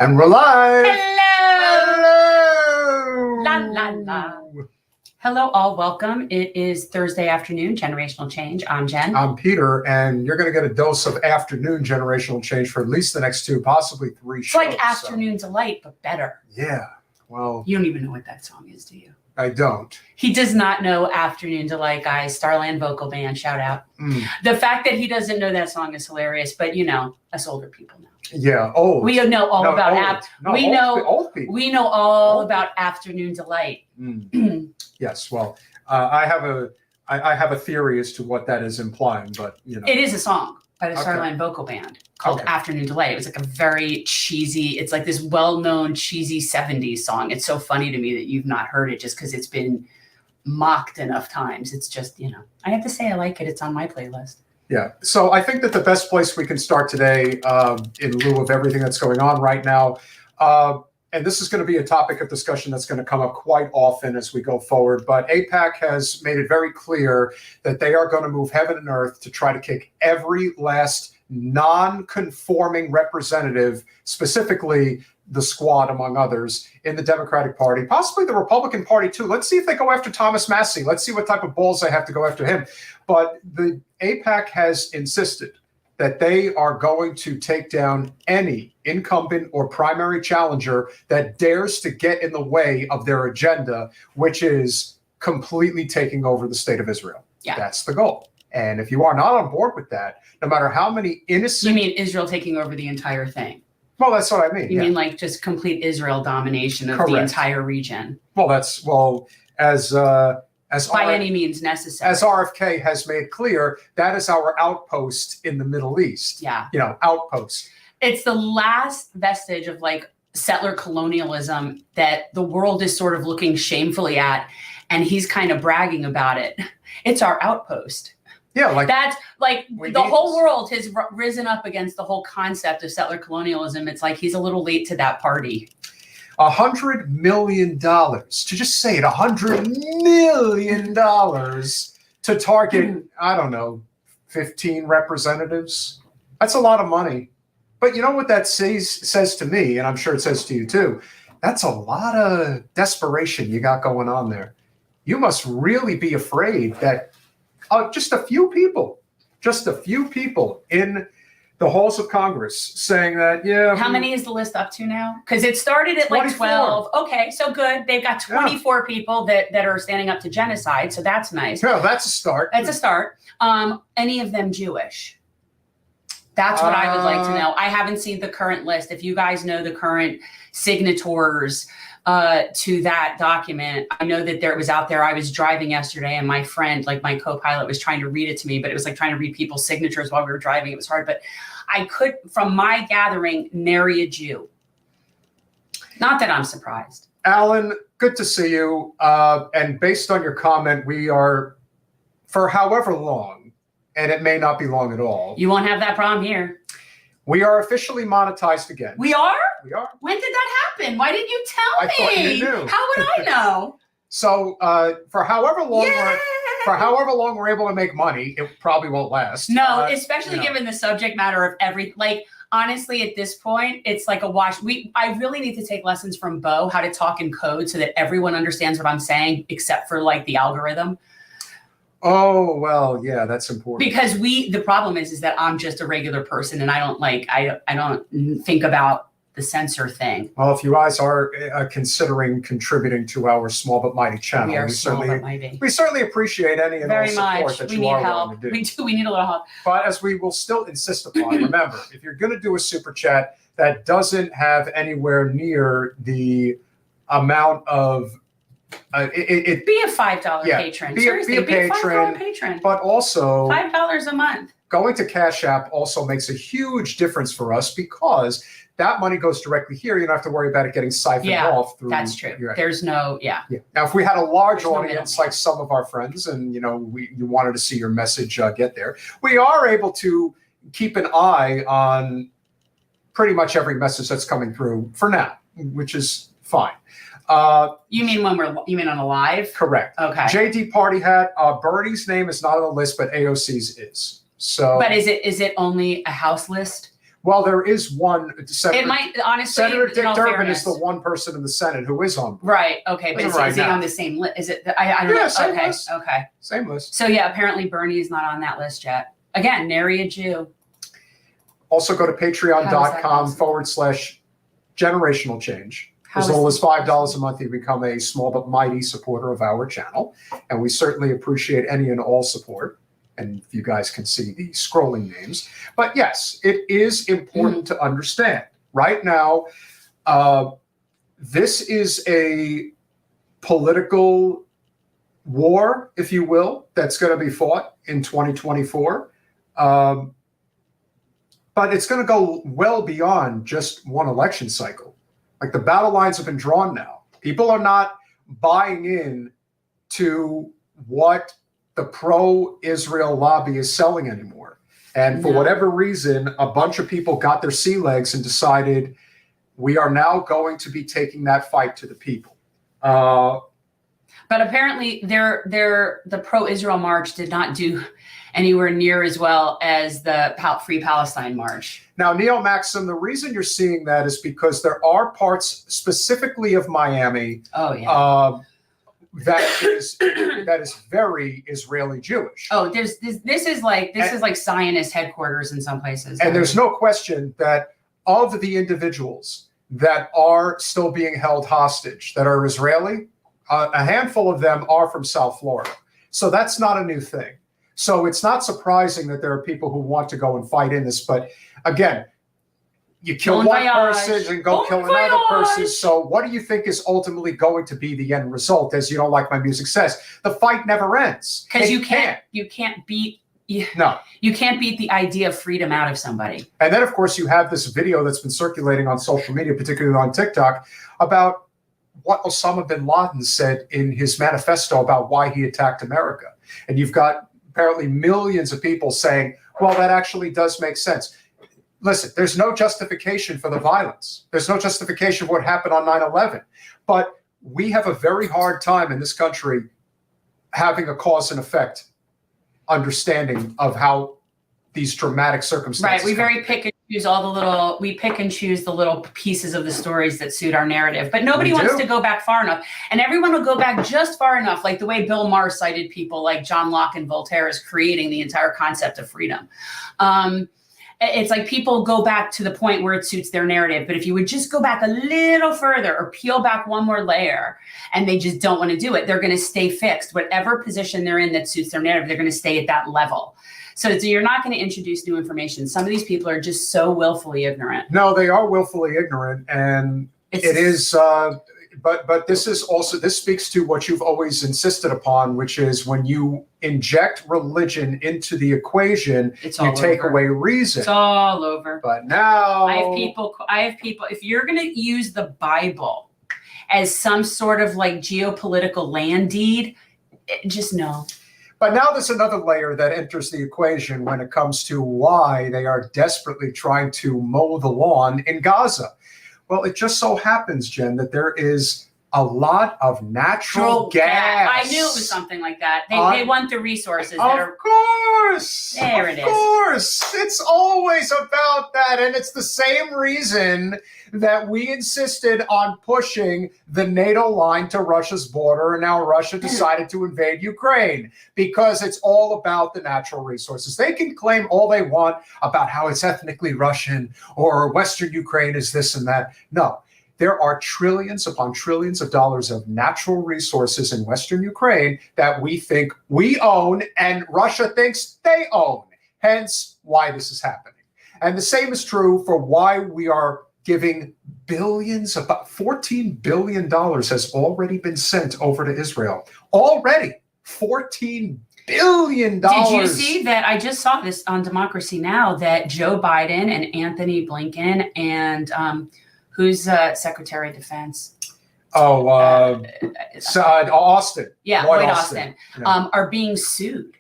And we're live. Hello. Hello. La la la. Hello, all. Welcome. It is Thursday afternoon, Generational Change. I'm Jen. I'm Peter, and you're going to get a dose of afternoon generational change for at least the next 2, possibly 3 shows. It's like Afternoon Delight, but better. Yeah. Well, you don't even know what that song is, do you? I don't. He does not know Afternoon Delight, guys. Starland Vocal Band, shout out. The fact that he doesn't know that song is hilarious, but you know, us older people know. Yeah. Oh. We know all about old people. We know all about Afternoon Delight. Yes. Well, I have a theory as to what that is implying, but you know, it is a song by the Starland Vocal Band called Afternoon Delight. It was like a very cheesy, it's like this well-known cheesy 70s song. It's so funny to me that you've not heard it just because it's been mocked enough times. It's just, you know, I have to say I like it. It's on my playlist. Yeah. So I think that the best place we can start today, in lieu of everything that's going on right now, and this is going to be a topic of discussion that's going to come up quite often as we go forward, but AIPAC has made it very clear that they are going to move heaven and earth to try to kick every last non-conforming representative, specifically the Squad, among others, in the Democratic Party, possibly the Republican Party too. Let's see if they go after Thomas Massie. Let's see what type of balls they have to go after him. But the AIPAC has insisted that they are going to take down any incumbent or primary challenger that dares to get in the way of their agenda, which is completely taking over the state of Israel. Yeah. That's the goal. And if you are not on board with that, no matter how many innocent... You mean Israel taking over the entire thing? Well, that's what I mean. You mean like just complete Israel domination of the entire region? Well, that's, as by any means necessary. As RFK has made clear, that is our outpost in the Middle East. Yeah. You know, outpost. It's the last vestige of like settler colonialism that the world is sort of looking shamefully at, and he's kind of bragging about it. It's our outpost. Yeah, like that's like the whole world has risen up against the whole concept of settler colonialism. It's like he's a little late to that party. $100 million to just say it, $100 million to target, I don't know, 15 representatives. That's a lot of money. But you know what that says to me, and I'm sure it says to you too, that's a lot of desperation you got going on there. You must really be afraid that just a few people in the halls of Congress saying that, yeah. How many is the list up to now? Because it started at 24. Like 12. Okay, so good. They've got 24 people that are standing up to genocide, so that's nice. Yeah, that's a start. That's a start. Any of them Jewish? That's what I would like to know. I haven't seen the current list. If you guys know the current signatories to that document, I know that it was out there. I was driving yesterday and my friend, like my co-pilot, was trying to read it to me, but it was like trying to read people's signatures while we were driving. It was hard, but I could, from my gathering, nary a Jew. Not that I'm surprised. Alan, good to see you. And based on your comment, we are, for however long, and it may not be long at all. You won't have that problem here. We are officially monetized again. We are? We are. When did that happen? Why didn't you tell me? I thought you knew. How would I know? So for however long we're able to make money, it probably won't last. No, especially given the subject matter of honestly, at this point, it's like a wash. I really need to take lessons from Bo, how to talk in code so that everyone understands what I'm saying, except for like the algorithm. Oh, well, yeah, that's important. Because the problem is that I'm just a regular person and I don't think about the censor thing. Well, if you guys are considering contributing to our small but mighty channel, we certainly appreciate any and all support that you are willing to do. We need a little help. But as we will still insist upon, remember, if you're going to do a super chat that doesn't have anywhere near the amount of Be a $5 patron. Seriously, be a $5 patron. But also $5 a month. Going to Cash App also makes a huge difference for us because that money goes directly here. You don't have to worry about it getting siphoned off. That's true. There's no, Now, if we had a large audience like some of our friends and, you wanted to see your message get there, we are able to keep an eye on pretty much every message that's coming through for now, which is fine. You mean on a live? Correct. Okay. JD Party Hat, Bernie's name is not on the list, but AOC's is. So, but is it only a House list? Well, there is one. It might, honestly. Senator Dick Durbin is the one person in the Senate who is on board. Right. Okay. But is he on the same list? Is it? I don't know. Same list. Okay. Same list. So yeah, apparently Bernie is not on that list yet. Again, nary a Jew. Also, go to patreon.com/generational change. As little as $5 a month, you become a small but mighty supporter of our channel. And we certainly appreciate any and all support. And if you guys can see the scrolling names. But yes, it is important to understand. Right now, this is a political war, if you will, that's going to be fought in 2024. But it's going to go well beyond just one election cycle. Like the battle lines have been drawn now. People are not buying in to what the pro-Israel lobby is selling anymore. And for whatever reason, a bunch of people got their sea legs and decided we are now going to be taking that fight to the people. But apparently the pro-Israel March did not do anywhere near as well as the Free Palestine March. Now, Neo Maxim, the reason you're seeing that is because there are parts specifically of Miami that is very Israeli Jewish. Oh, this is like Zionist headquarters in some places. And there's no question that of the individuals that are still being held hostage that are Israeli, a handful of them are from South Florida. So that's not a new thing. So it's not surprising that there are people who want to go and fight in this. But again, you kill one person and go kill another person. So what do you think is ultimately going to be the end result? As You Don't Like My Music says, the fight never ends. Because you can't beat you can't beat the idea of freedom out of somebody. And then, of course, you have this video that's been circulating on social media, particularly on TikTok, about what Osama Bin Laden said in his manifesto about why he attacked America. And you've got apparently millions of people saying, well, that actually does make sense. Listen, there's no justification for the violence. There's no justification for what happened on 9/11. But we have a very hard time in this country having a cause and effect understanding of how these dramatic circumstances. Right. We pick and choose the little pieces of the stories that suit our narrative. But nobody wants to go back far enough. And everyone will go back just far enough, like the way Bill Maher cited people like John Locke and Voltaire as creating the entire concept of freedom. It's like people go back to the point where it suits their narrative. But if you would just go back a little further or peel back one more layer, and they just don't want to do it, they're going to stay fixed. Whatever position they're in that suits their narrative, they're going to stay at that level. So you're not going to introduce new information. Some of these people are just so willfully ignorant. No, they are willfully ignorant. And it is, but this is also, this speaks to what you've always insisted upon, which is when you inject religion into the equation, you take away reason. It's all over. But now I have people, if you're going to use the Bible as some sort of like geopolitical land deed, just no. But now there's another layer that enters the equation when it comes to why they are desperately trying to mow the lawn in Gaza. Well, it just so happens, Jen, that there is a lot of natural gas. I knew it was something like that. They want the resources. Of course. There it is. Of course. It's always about that. And it's the same reason that we insisted on pushing the NATO line to Russia's border. And now Russia decided to invade Ukraine because it's all about the natural resources. They can claim all they want about how it's ethnically Russian or Western Ukraine is this and that. No. There are trillions upon trillions of dollars of natural resources in Western Ukraine that we think we own and Russia thinks they own. Hence why this is happening. And the same is true for why we are giving billions, about $14 billion has already been sent over to Israel. Already, $14 billion. Did you see that? I just saw this on Democracy Now! That Joe Biden and Anthony Blinken and who's Secretary of Defense? Austin. Yeah, Lloyd Austin. Yeah. Are being sued.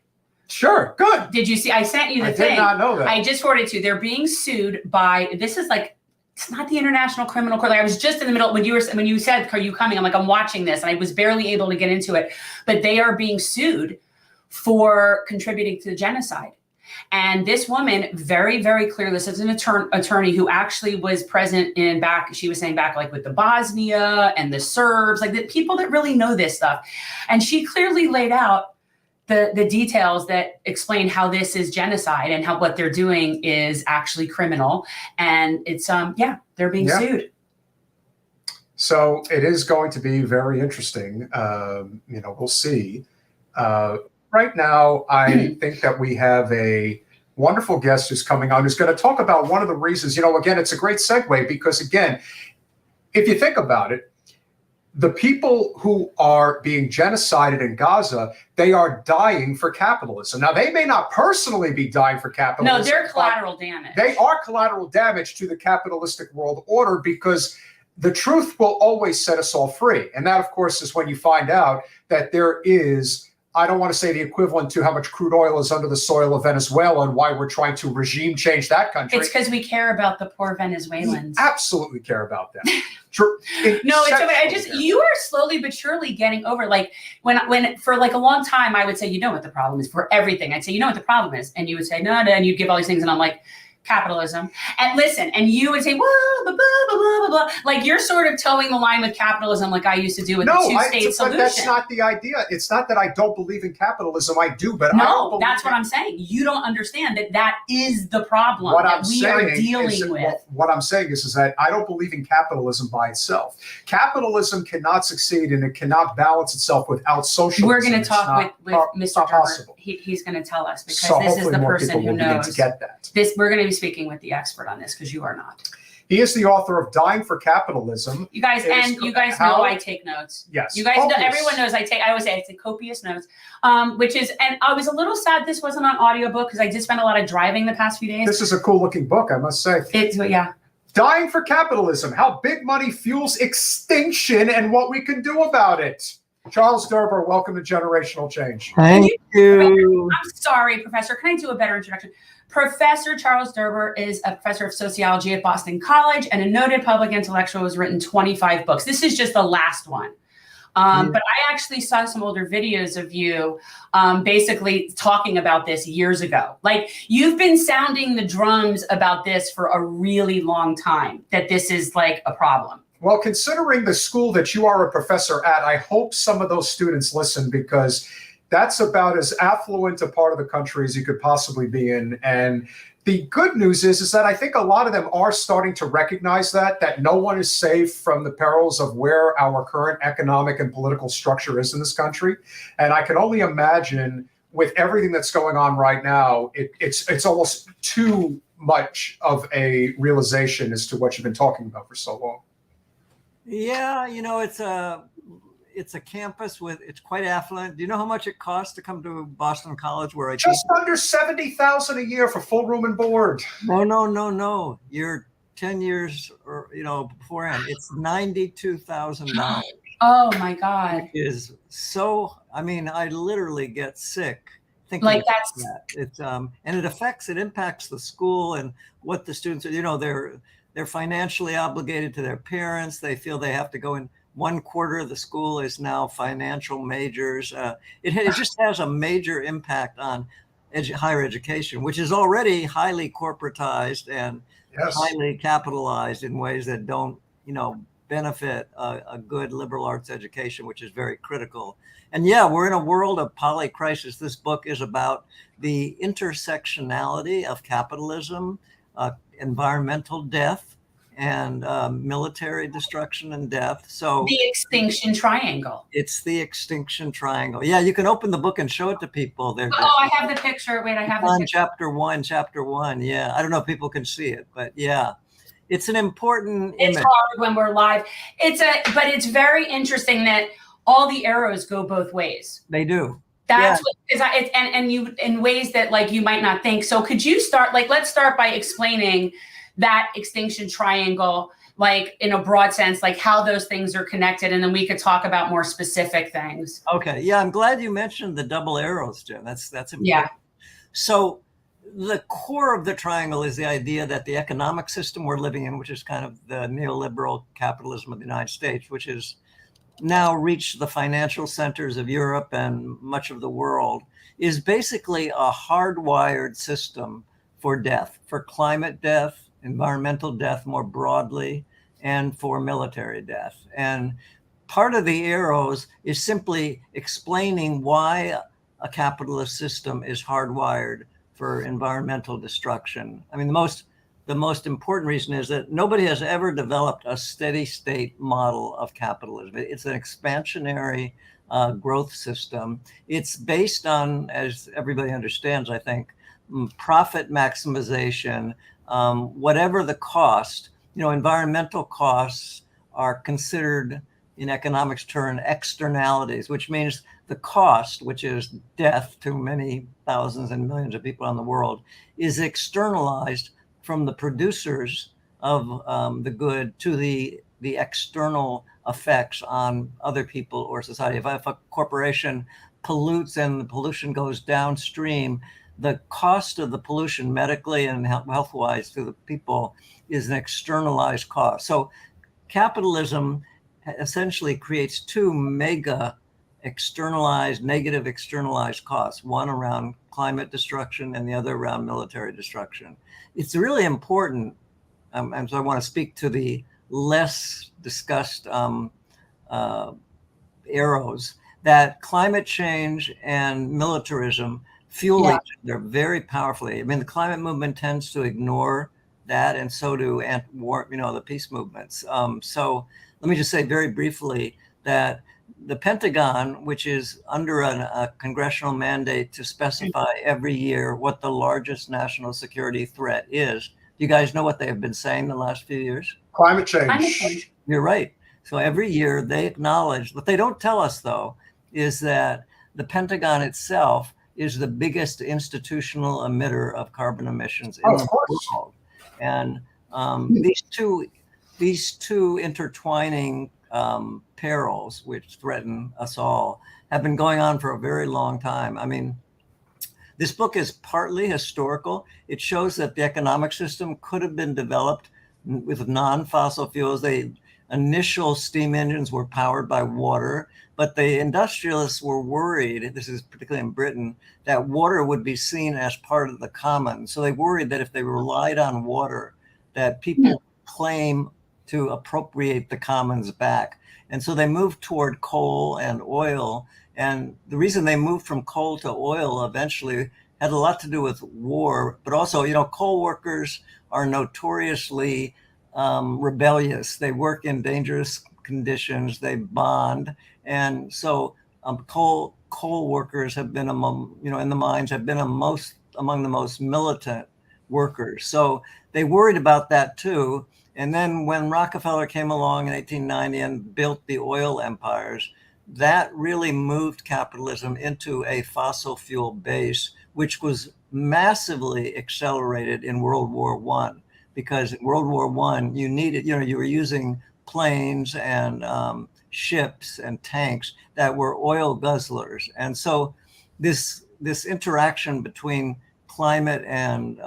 Sure, good. Did you see? I sent you the thing. I did not know that. I just forwarded it to you. They're being sued by, this is like, it's not the International Criminal Court. Like, I was just in the middle when you said, "Are you coming?" I'm like, I'm watching this, and I was barely able to get into it. But they are being sued for contributing to the genocide. And this woman, very, very clear, this is an attorney who actually was present she was saying back like with the Bosnia and the Serbs, like the people that really know this stuff. And she clearly laid out the details that explain how this is genocide and how what they're doing is actually criminal. And it's, they're being sued. So it is going to be very interesting. We'll see. Right now, I think that we have a wonderful guest who's coming on who's going to talk about one of the reasons, again, it's a great segue because, again, if you think about it, the people who are being genocided in Gaza, they are dying for capitalism. Now, they may not personally be dying for capitalism. No, they're collateral damage. They are collateral damage to the capitalistic world order because the truth will always set us all free. And that, of course, is when you find out that there is, I don't want to say the equivalent to how much crude oil is under the soil of Venezuela and why we're trying to regime change that country. It's because we care about the poor Venezuelans. We absolutely care about them. No, it's okay. You are slowly but surely getting over, like when for like a long time, I would say, what the problem is for everything. I'd say, what the problem is. And you would say, no, and you'd give all these things. And I'm like, capitalism. And listen, and you would say, blah, blah, blah, blah, blah, blah. Like you're sort of towing the line with capitalism like I used to do with the two-state solution. But that's not the idea. It's not that I don't believe in capitalism. I do, but no, that's what I'm saying. You don't understand that is the problem that we are dealing with. What I'm saying is that I don't believe in capitalism by itself. Capitalism cannot succeed and it cannot balance itself without socialism. We're going to talk with Mr. Derber. He's going to tell us because this is the person who knows. To get that. We're going to be speaking with the expert on this because you are not. He is the author of Dying for Capitalism. You guys know I take notes. Yes. You guys know, everyone knows I always say I take copious notes, which is, and I was a little sad this wasn't on audiobook because I did spend a lot of driving the past few days. This is a cool looking book, I must say. Dying for Capitalism, How Big Money Fuels Extinction and What We Can Do About It. Charles Derber, welcome to Generational Change. Thank you. I'm sorry, Professor. Can I do a better introduction? Professor Charles Derber is a professor of sociology at Boston College and a noted public intellectual who has written 25 books. This is just the last one. But I actually saw some older videos of you basically talking about this years ago. Like you've been sounding the drums about this for a really long time, that this is like a problem. Well, considering the school that you are a professor at, I hope some of those students listen because that's about as affluent a part of the country as you could possibly be in. And the good news is that I think a lot of them are starting to recognize that no one is safe from the perils of where our current economic and political structure is in this country. And I can only imagine with everything that's going on right now, it's almost too much of a realization as to what you've been talking about for so long. Yeah, it's a campus it's quite affluent. Do you know how much it costs to come to Boston College where I teach? Just under $70,000 a year for full room and board. No. You're 10 years or beforehand. It's $92,000. Oh my God. It is so. I mean, I literally get sick thinking like that. It's and it impacts the school and what the students are. They're financially obligated to their parents. They feel they have to go in. 1/4 of the school is now financial majors. It just has a major impact on higher education, which is already highly corporatized and highly capitalized in ways that don't, benefit a good liberal arts education, which is very critical. And we're in a world of polycrisis. This book is about the intersectionality of capitalism, environmental death, and military destruction and death. So the Extinction Triangle. It's the Extinction Triangle. Yeah, you can open the book and show it to people. I have the picture. Wait, I have the picture. Chapter one. Yeah, I don't know if people can see it, but yeah. it's an important It's image. hard when we're live. But it's very interesting that all the arrows go both ways. They do. That's what, because and you, in ways that like you might not think. So could you start, like, let's start by explaining that Extinction Triangle, like in a broad sense, like how those things are connected, and then we could talk about more specific things. Okay. Yeah, I'm glad you mentioned the double arrows, Jim. That's important. Yeah. So the core of the triangle is the idea that the economic system we're living in, which is kind of the neoliberal capitalism of the United States, which has now reached the financial centers of Europe and much of the world, is basically a hardwired system for death, for climate death, environmental death more broadly, and for military death. And part of the arrows is simply explaining why a capitalist system is hardwired for environmental destruction. I mean, the most important reason is that nobody has ever developed a steady state model of capitalism. It's an expansionary growth system. It's based on, as everybody understands, I think, profit maximization, whatever the cost. Environmental costs are considered in economics terms externalities, which means the cost, which is death to many thousands and millions of people in the world, is externalized from the producers of the good to the external effects on other people or society. If a corporation pollutes and the pollution goes downstream, the cost of the pollution medically and health-wise to the people is an externalized cost. So capitalism essentially creates two mega negative externalized costs, one around climate destruction and the other around military destruction. It's really important, and so I want to speak to the less discussed arrows, that climate change and militarism fuel each other very powerfully. I mean, the climate movement tends to ignore that, and so do the peace movements. So let me just say very briefly that the Pentagon, which is under a congressional mandate to specify every year what the largest national security threat is. Do you guys know what they have been saying the last few years? Climate change. You're right. So every year they acknowledge. What they don't tell us, though, is that the Pentagon itself is the biggest institutional emitter of carbon emissions in the world. And these two intertwining perils, which threaten us all, have been going on for a very long time. I mean, this book is partly historical. It shows that the economic system could have been developed with non-fossil fuels. The initial steam engines were powered by water, but the industrialists were worried, this is particularly in Britain, that water would be seen as part of the commons. So they worried that if they relied on water, that people claim to appropriate the commons back. And so they moved toward coal and oil. And the reason they moved from coal to oil eventually had a lot to do with war, but also, coal workers are notoriously rebellious. They work in dangerous conditions, they bond. And so coal workers have been among, in the mines, have been among the most militant workers. So they worried about that too. And then when Rockefeller came along in 1890 and built the oil empires, that really moved capitalism into a fossil fuel base, which was massively accelerated in World War I. Because in World War I, you needed, you were using planes and ships and tanks that were oil guzzlers. And so this interaction between climate and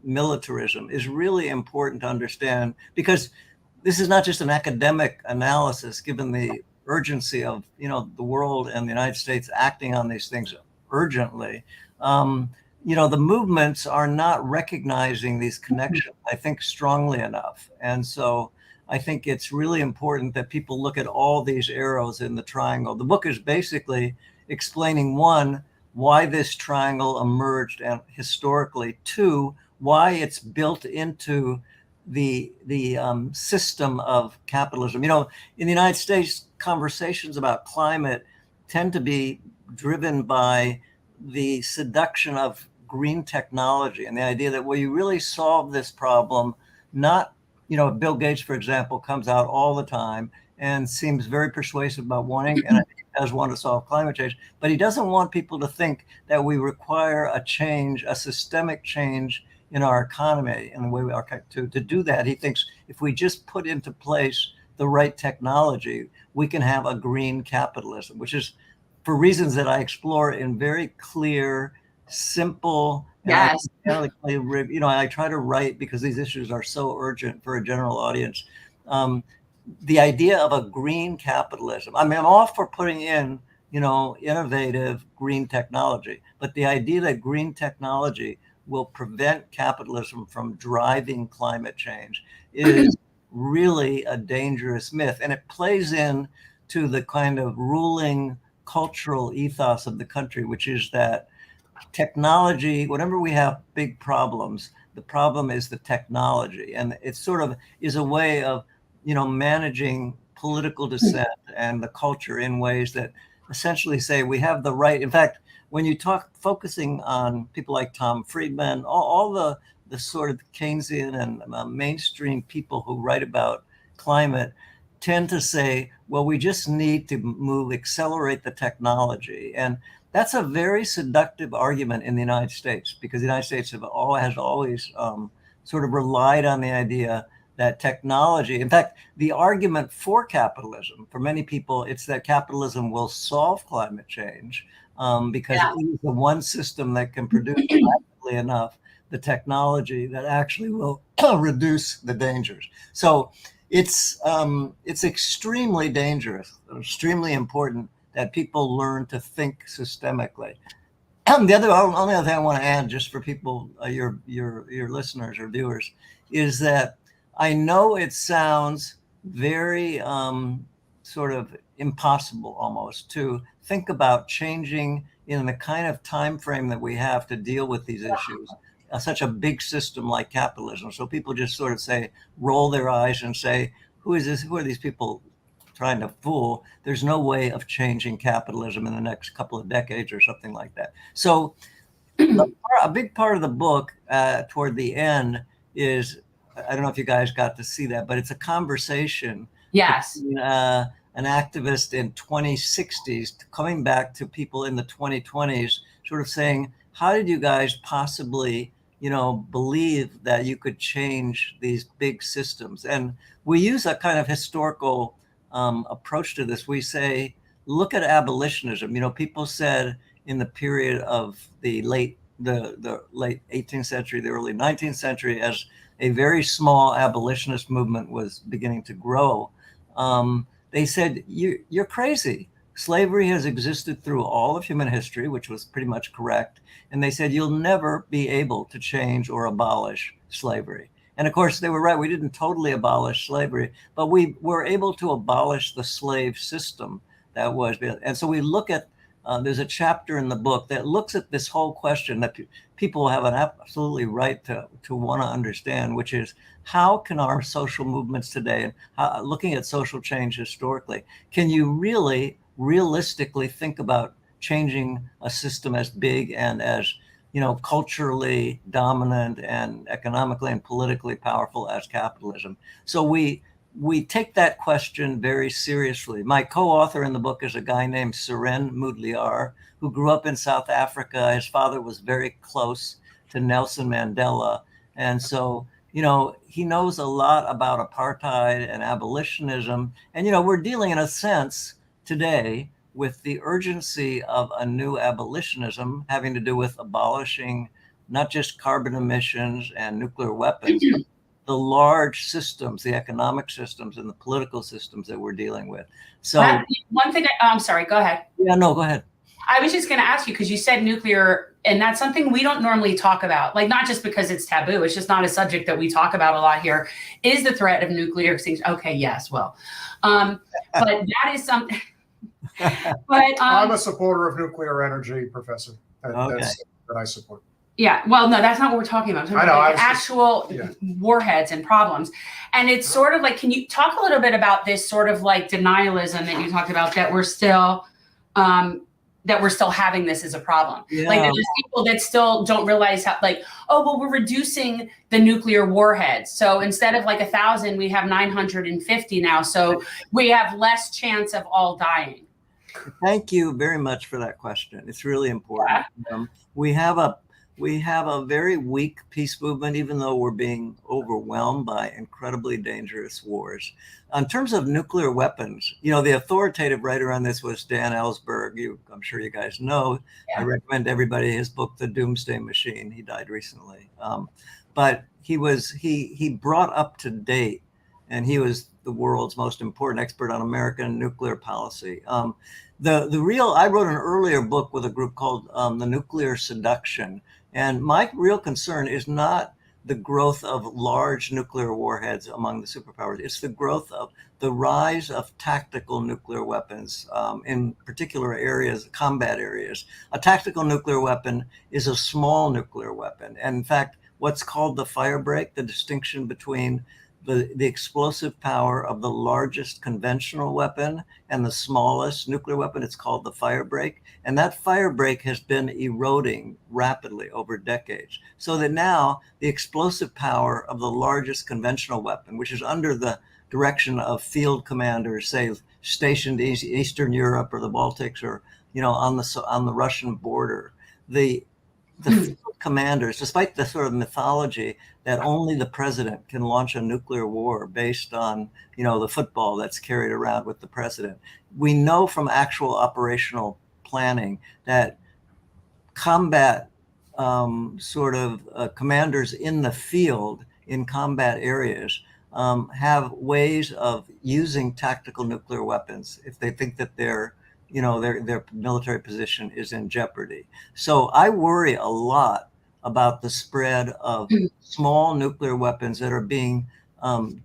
militarism is really important to understand, because this is not just an academic analysis, given the urgency of the world and the United States acting on these things urgently. The movements are not recognizing these connections, I think, strongly enough. And so I think it's really important that people look at all these arrows in the triangle. The book is basically explaining, one, why this triangle emerged and historically, two, why it's built into the system of capitalism. In the United States, conversations about climate tend to be driven by the seduction of green technology and the idea that, well, you really solve this problem not Bill Gates, for example, comes out all the time and seems very persuasive about wanting, and I think he does want to solve climate change, but he doesn't want people to think that we require a systemic change in our economy and the way we are to do that. He thinks if we just put into place the right technology, we can have a green capitalism, which is for reasons that I explore in very clear, simple, Yes. I try to write because these issues are so urgent for a general audience. The idea of a green capitalism. I mean, I'm all for putting in, innovative green technology, but the idea that green technology will prevent capitalism from driving climate change is really a dangerous myth. And it plays in to the kind of ruling cultural ethos of the country, which is that technology, whenever we have big problems, the problem is the technology. And it sort of is a way of, managing political dissent and the culture in ways that essentially say we have the right. In fact, when you talk focusing on people like Tom Friedman, all the sort of Keynesian and mainstream people who write about climate tend to say, well, we just need to accelerate the technology. And that's a very seductive argument in the United States, because the United States has always sort of relied on the idea that technology, in fact, the argument for capitalism, for many people, it's that capitalism will solve climate change because it is the one system that can produce rapidly enough the technology that actually will reduce the dangers. So it's extremely dangerous, extremely important that people learn to think systemically. The only other thing I want to add, just for people, your listeners or viewers, is that I know it sounds very sort of impossible almost to think about changing in the kind of time frame that we have to deal with these issues, such a big system like capitalism. So people just sort of roll their eyes and say, who is this? Who are these people trying to fool? There's no way of changing capitalism in the next couple of decades or something like that. So a big part of the book toward the end is, I don't know if you guys got to see that, but it's a conversation. Yes. Between, an activist in 2060s coming back to people in the 2020s, sort of saying, how did you guys possibly, believe that you could change these big systems? And we use a kind of historical approach to this. We say, look at abolitionism. People said in the period of the late 18th century, the early 19th century, as a very small abolitionist movement was beginning to grow, they said, you're crazy. Slavery has existed through all of human history, which was pretty much correct. And they said, you'll never be able to change or abolish slavery. And of course, they were right. We didn't totally abolish slavery, but we were able to abolish the slave system that was. And so we look at, there's a chapter in the book that looks at this whole question that people have an absolutely right to want to understand, which is, how can our social movements today, and looking at social change historically, can you really realistically think about changing a system as big and as culturally dominant and economically and politically powerful as capitalism? So we take that question very seriously. My co-author in the book is a guy named Suren Mudliar, who grew up in South Africa. His father was very close to Nelson Mandela. And so, he knows a lot about apartheid and abolitionism. And, we're dealing in a sense today with the urgency of a new abolitionism having to do with abolishing not just carbon emissions and nuclear weapons, but the large systems, the economic systems and the political systems that we're dealing with. So one thing, I'm sorry, go ahead. Yeah, no, go ahead. I was just going to ask you, because you said nuclear, and that's something we don't normally talk about, like not just because it's taboo, it's just not a subject that we talk about a lot here, is the threat of nuclear extinction. Okay, yes, well, but that is something. But I'm a supporter of nuclear energy, Professor. That's that I support. Yeah, well, no, that's not what we're talking about. I know, like actual warheads and problems. And it's sort of like, can you talk a little bit about this sort of like denialism that you talked about, that we're still that we're still having this as a problem. Yeah. Like there's people that still don't realize how, like, oh, well, we're reducing the nuclear warheads. So instead of like 1,000, we have 950 now. So we have less chance of all dying. Thank you very much for that question. It's really important. Yeah. We have a very weak peace movement, even though we're being overwhelmed by incredibly dangerous wars. In terms of nuclear weapons, the authoritative writer on this was Dan Ellsberg. I'm sure you guys know. Yeah. I recommend everybody his book, The Doomsday Machine. He died recently. But he brought up to date, and he was the world's most important expert on American nuclear policy. I wrote an earlier book with a group called The Nuclear Seduction. And my real concern is not the growth of large nuclear warheads among the superpowers. It's the growth of the rise of tactical nuclear weapons in particular areas, combat areas. A tactical nuclear weapon is a small nuclear weapon. And in fact, what's called the fire break, the distinction between the explosive power of the largest conventional weapon and the smallest nuclear weapon, it's called the fire break. And that fire break has been eroding rapidly over decades. So that now the explosive power of the largest conventional weapon, which is under the direction of field commanders, say, stationed in Eastern Europe or the Baltics or, on the Russian border, the field commanders, despite the sort of mythology that only the president can launch a nuclear war based on, the football that's carried around with the president. We know from actual operational planning that combat commanders in the field in combat areas have ways of using tactical nuclear weapons if they think that their military position is in jeopardy. So I worry a lot about the spread of small nuclear weapons that are being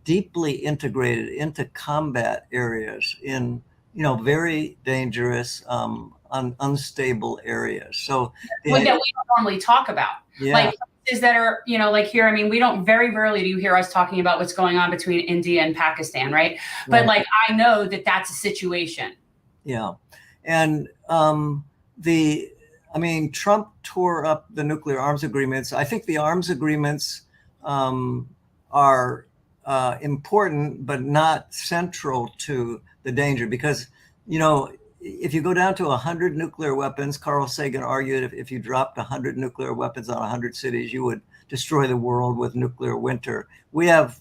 deeply integrated into combat areas in, very dangerous, unstable areas. So that we don't normally talk about. Yeah. Like places that are, like here, we don't, very rarely do you hear us talking about what's going on between India and Pakistan, right? But Right. like, I know that that's a situation. Yeah. And Trump tore up the nuclear arms agreements. I think the arms agreements are important, but not central to the danger because, if you go down to 100 nuclear weapons, Carl Sagan argued if you dropped 100 nuclear weapons on 100 cities, you would destroy the world with nuclear winter. We have,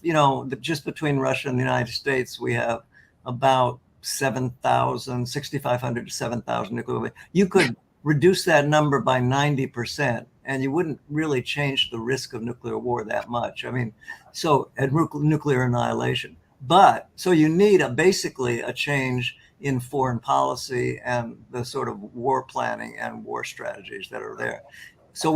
just between Russia and the United States, we have about 6,500 to 7,000 nuclear weapons. You could reduce that number by 90%, and you wouldn't really change the risk of nuclear war that much. So at nuclear annihilation. But so you need basically a change in foreign policy and the sort of war planning and war strategies that are there. So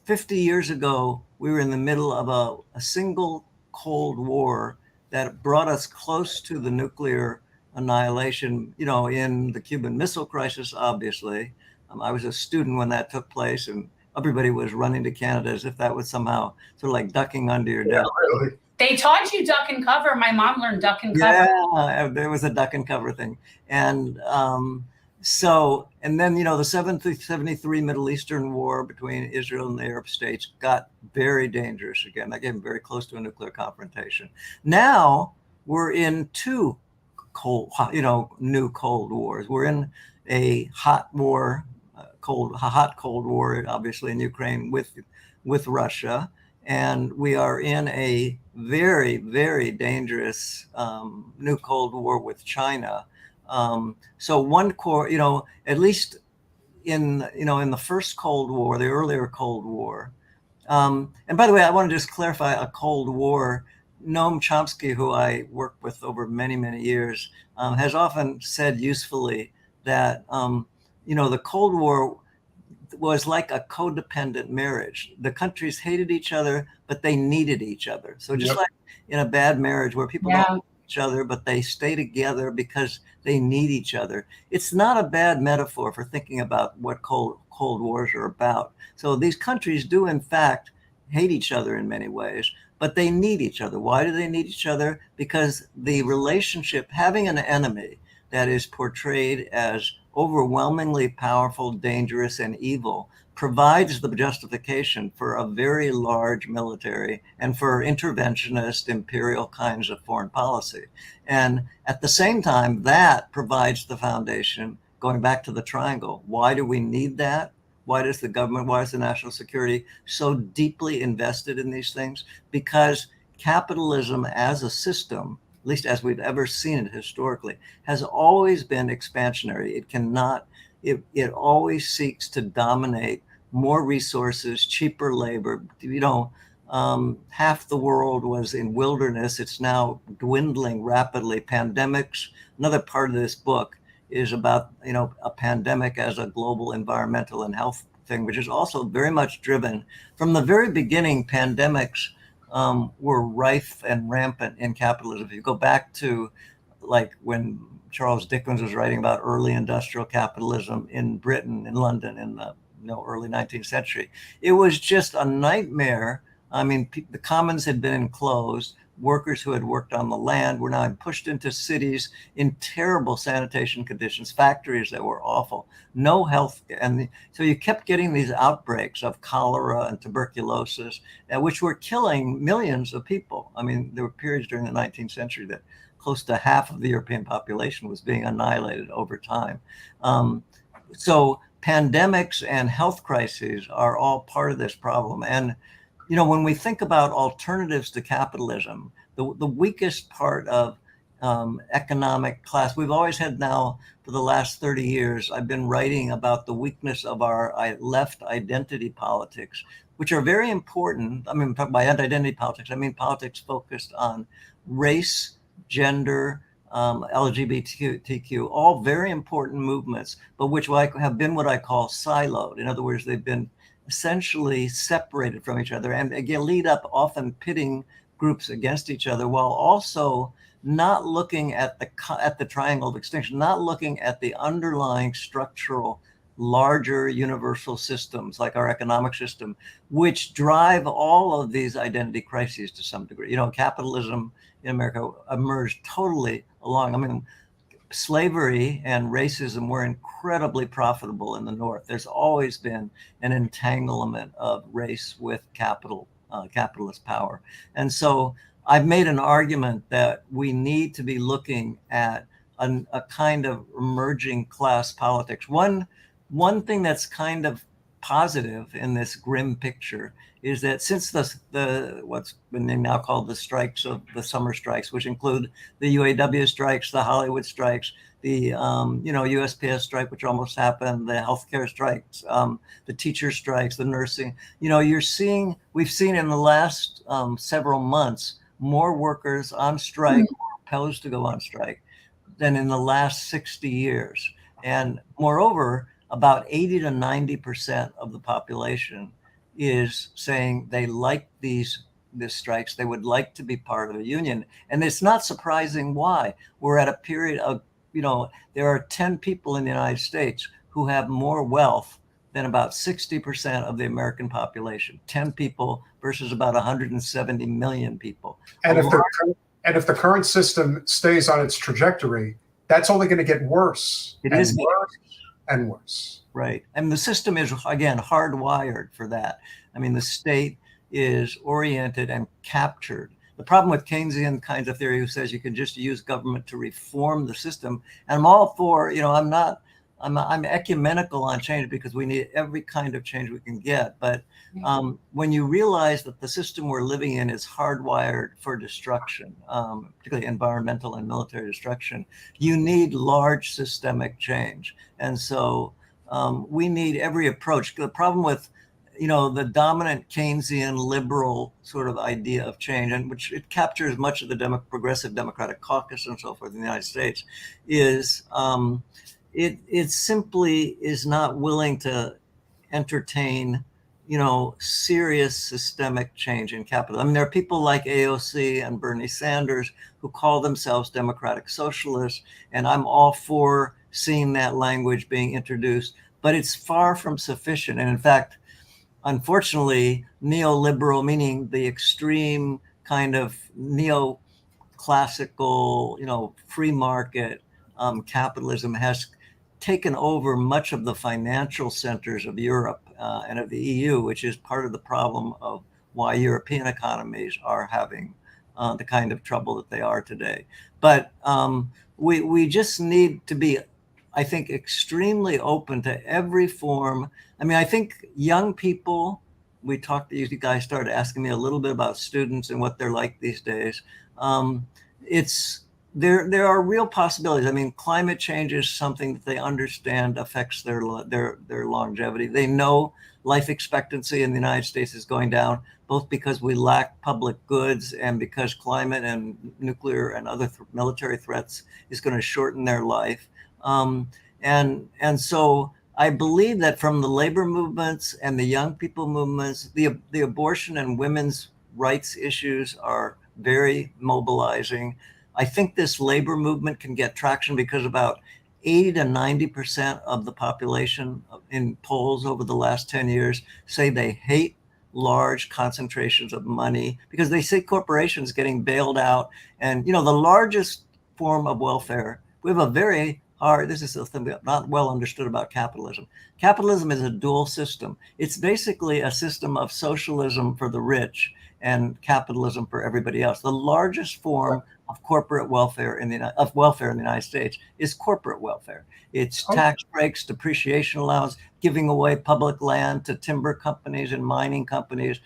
50 years ago, we were in the middle of a single Cold War that brought us close to the nuclear annihilation, in the Cuban Missile Crisis, obviously. I was a student when that took place, and everybody was running to Canada as if that was somehow sort of like ducking under your desk. Really. They taught you duck and cover. My mom learned duck and cover. Yeah, there was a duck and cover thing. And then, the 73 Middle Eastern war between Israel and the Arab states got very dangerous again. That came very close to a nuclear confrontation. Now we're in two new Cold Wars. We're in a hot war, hot Cold War, obviously in Ukraine with Russia. And we are in a very, very dangerous new Cold War with China. So one core, at least in the first Cold War, the earlier Cold War. And by the way, I want to just clarify a Cold War. Noam Chomsky, who I worked with over many, many years, has often said usefully that, the Cold War was like a codependent marriage. The countries hated each other, but they needed each other. So just like in a bad marriage where people don't like each other, but they stay together because they need each other. It's not a bad metaphor for thinking about what Cold Wars are about. So these countries do, in fact, hate each other in many ways, but they need each other. Why do they need each other? Because the relationship, having an enemy that is portrayed as overwhelmingly powerful, dangerous, and evil, provides the justification for a very large military and for interventionist imperial kinds of foreign policy. And at the same time, that provides the foundation, going back to the triangle. Why do we need that? Why does the government, why is the national security so deeply invested in these things? Because capitalism as a system, at least as we've ever seen it historically, has always been expansionary. It cannot, it always seeks to dominate more resources, cheaper labor. Half the world was in wilderness. It's now dwindling rapidly. Pandemics, another part of this book is about, a pandemic as a global environmental and health thing, which is also very much driven from the very beginning. Pandemics were rife and rampant in capitalism. If you go back to like when Charles Dickens was writing about early industrial capitalism in Britain, in London, in the early 19th century, it was just a nightmare. I mean, the commons had been enclosed. Workers who had worked on the land were now pushed into cities in terrible sanitation conditions, factories that were awful, no health. And so you kept getting these outbreaks of cholera and tuberculosis, which were killing millions of people. I mean, there were periods during the 19th century that close to half of the European population was being annihilated over time. So pandemics and health crises are all part of this problem. And when we think about alternatives to capitalism, the weakest part of economic class, we've always had now for the last 30 years, I've been writing about the weakness of our left identity politics, which are very important. I mean, by identity politics, I mean politics focused on race, gender, LGBTQ, all very important movements, but which have been what I call siloed. In other words, they've been essentially separated from each other, and again lead up often pitting groups against each other, while also not looking at the triangle of extinction, not looking at the underlying structural larger universal systems like our economic system, which drive all of these identity crises to some degree. Capitalism in America emerged totally along. I mean, slavery and racism were incredibly profitable in the North. There's always been an entanglement of race with capitalist power. And so I've made an argument that we need to be looking at a kind of emerging class politics. One thing that's kind of positive in this grim picture is that since the what's been now called the strikes of the summer strikes, which include the UAW strikes, the Hollywood strikes, the USPS strike, which almost happened, the healthcare strikes, the teacher strikes, the nursing, we've seen in the last several months more workers on strike, opposed to go on strike, than in the last 60 years. And moreover, about 80 to 90% of the population is saying they like these strikes. They would like to be part of a union. And it's not surprising why. We're at a period of, there are 10 people in the United States who have more wealth than about 60% of the American population. 10 people versus about 170 million people. And if the current system stays on its trajectory, that's only going to get worse. It is worse and worse. Right. And the system is, again, hardwired for that. I mean, the state is oriented and captured. The problem with Keynesian kinds of theory, who says you can just use government to reform the system. And I'm all for, I'm ecumenical on change because we need every kind of change we can get. But when you realize that the system we're living in is hardwired for destruction, particularly environmental and military destruction, you need large systemic change. And so we need every approach. The problem with, the dominant Keynesian liberal sort of idea of change, and which it captures much of the progressive Democratic caucus and so forth in the United States, is it simply is not willing to entertain, serious systemic change in capital. I mean, there are people like AOC and Bernie Sanders who call themselves democratic socialists, and I'm all for seeing that language being introduced, but it's far from sufficient. And in fact, unfortunately, neoliberal, meaning the extreme kind of neoclassical, free market capitalism has taken over much of the financial centers of Europe and of the EU, which is part of the problem of why European economies are having the kind of trouble that they are today. But we just need to be, I think, extremely open to every form. I mean, I think young people, you guys started asking me a little bit about students and what they're like these days. There are real possibilities. I mean, climate change is something that they understand affects their longevity. They know life expectancy in the United States is going down, both because we lack public goods and because climate and nuclear and other military threats is going to shorten their life. And so I believe that from the labor movements and the young people movements, the abortion and women's rights issues are very mobilizing. I think this labor movement can get traction because about 80 to 90% of the population in polls over the last 10 years say they hate large concentrations of money because they see corporations getting bailed out. And, the largest form of welfare, we have a very hard, this is something not well understood about capitalism. Capitalism is a dual system. It's basically a system of socialism for the rich and capitalism for everybody else. The largest form of corporate welfare in the United States is corporate welfare. It's tax breaks, depreciation allowance, giving away public land to timber companies and mining companies,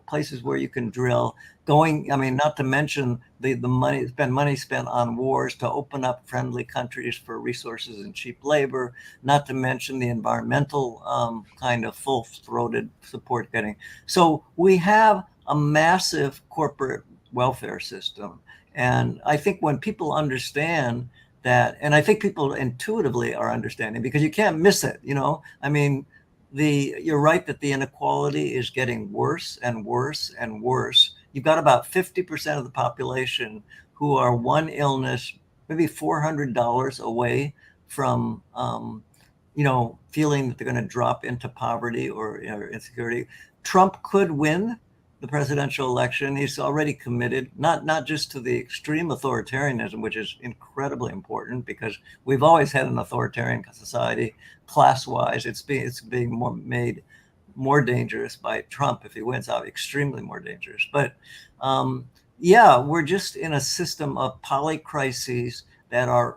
places where you can drill. Not to mention the money spent on wars to open up friendly countries for resources and cheap labor, not to mention the environmental kind of full-throated support getting. So we have a massive corporate welfare system. And I think when people understand that, and I think people intuitively are understanding because you can't miss it, you're right that the inequality is getting worse and worse and worse. You've got about 50% of the population who are one illness, maybe $400 away from, feeling that they're going to drop into poverty or insecurity. Trump could win the presidential election. He's already committed, not just to the extreme authoritarianism, which is incredibly important because we've always had an authoritarian society, class-wise. It's being made more dangerous by Trump if he wins out, extremely more dangerous. But we're just in a system of polycrises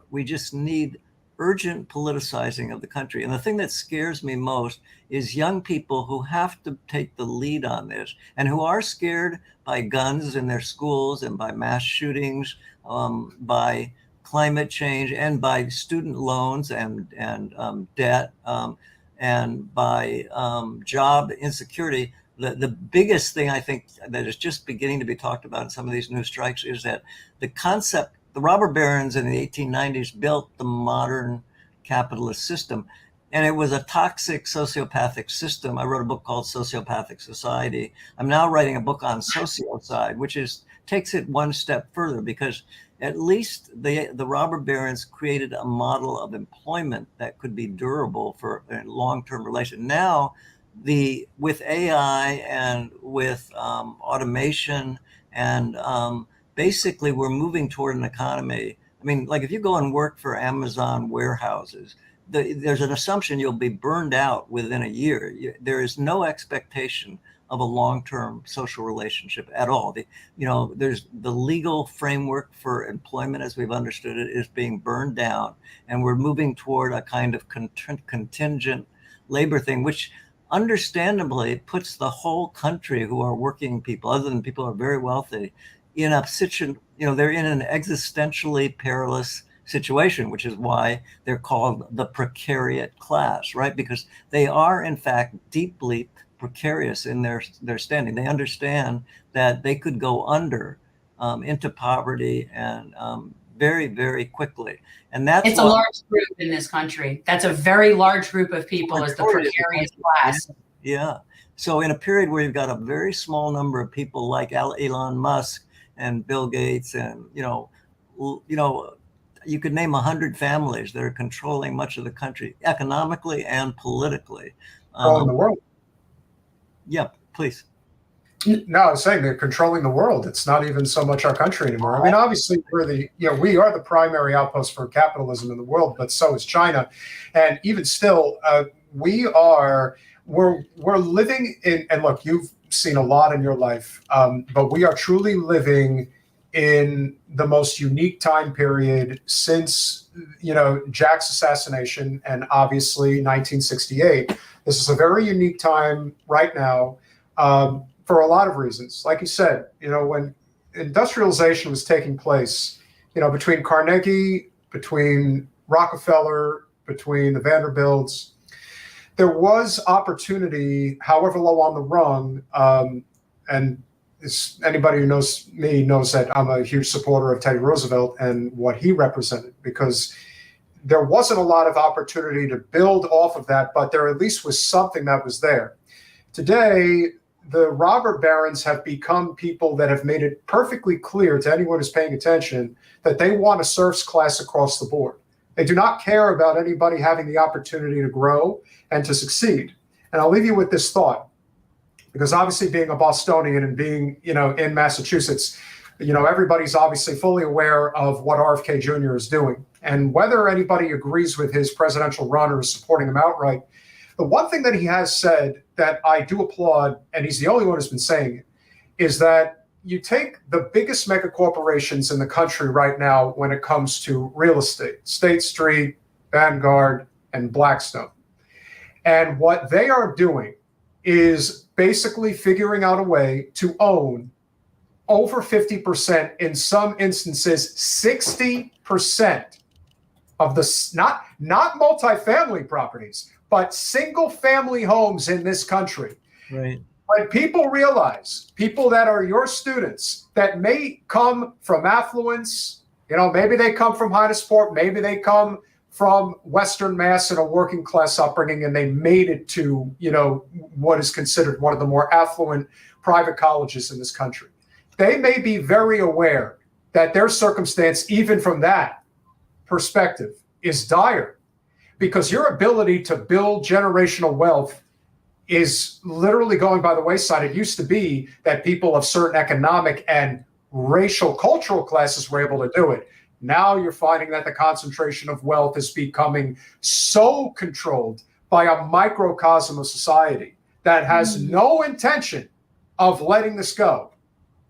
we just need urgent politicizing of the country. And the thing that scares me most is young people who have to take the lead on this and who are scared by guns in their schools and by mass shootings, by climate change and by student loans and debt, and by job insecurity. The biggest thing I think that is just beginning to be talked about in some of these new strikes is that the robber barons in the 1890s built the modern capitalist system, and it was a toxic sociopathic system. I wrote a book called Sociopathic Society. I'm now writing a book on sociocide, which takes it one step further because at least the robber barons created a model of employment that could be durable for a long-term relation. Now, with AI and with automation and basically, we're moving toward an economy. Like if you go and work for Amazon warehouses, there's an assumption you'll be burned out within a year. There is no expectation of a long-term social relationship at all. There's the legal framework for employment as we've understood it is being burned down, and we're moving toward a kind of contingent labor thing, which understandably puts the whole country who are working people, other than people who are very wealthy, in a situation, they're in an existentially perilous situation, which is why they're called the precarious class, right? Because they are, in fact, deeply precarious in their standing. They understand that they could go under into poverty and very, very quickly. And it's a large group in this country. That's a very large group of people is the precarious class. Yeah. So in a period where you've got a very small number of people like Elon Musk and Bill Gates and, you could name 100 families that are controlling much of the country economically and politically. All in the world. Yeah, please. No, I was saying they're controlling the world. It's not even so much our country anymore. I mean, obviously, we are the primary outpost for capitalism in the world, but so is China. And even still, we're living in, and look, you've seen a lot in your life, but we are truly living in the most unique time period since, Jack's assassination and obviously 1968. This is a very unique time right now. For a lot of reasons. Like you said, when industrialization was taking place, between Carnegie, between Rockefeller, between the Vanderbilts, there was opportunity, however low on the rung, and anybody who knows me knows that I'm a huge supporter of Teddy Roosevelt and what he represented, because there wasn't a lot of opportunity to build off of that, but there at least was something that was there. Today, the robber barons have become people that have made it perfectly clear to anyone who's paying attention that they want a serfs class across the board. They do not care about anybody having the opportunity to grow and to succeed. And I'll leave you with this thought, because obviously being a Bostonian and being, in Massachusetts, everybody's obviously fully aware of what RFK Jr. is doing. And whether anybody agrees with his presidential run or is supporting him outright, the one thing that he has said that I do applaud, and he's the only one who's been saying it, is that you take the biggest mega corporations in the country right now when it comes to real estate, State Street, Vanguard, and Blackstone. And what they are doing is basically figuring out a way to own over 50%, in some instances, 60% of the, not multifamily properties, but single family homes in this country. Right. When people realize, people that are your students that may come from affluence, maybe they come from Heidelberg, maybe they come from Western Mass in a working class upbringing, and they made it to, what is considered one of the more affluent private colleges in this country. They may be very aware that their circumstance, even from that perspective, is dire. Because your ability to build generational wealth is literally going by the wayside. It used to be that people of certain economic and racial cultural classes were able to do it. Now you're finding that the concentration of wealth is becoming so controlled by a microcosm of society that has no intention of letting this go.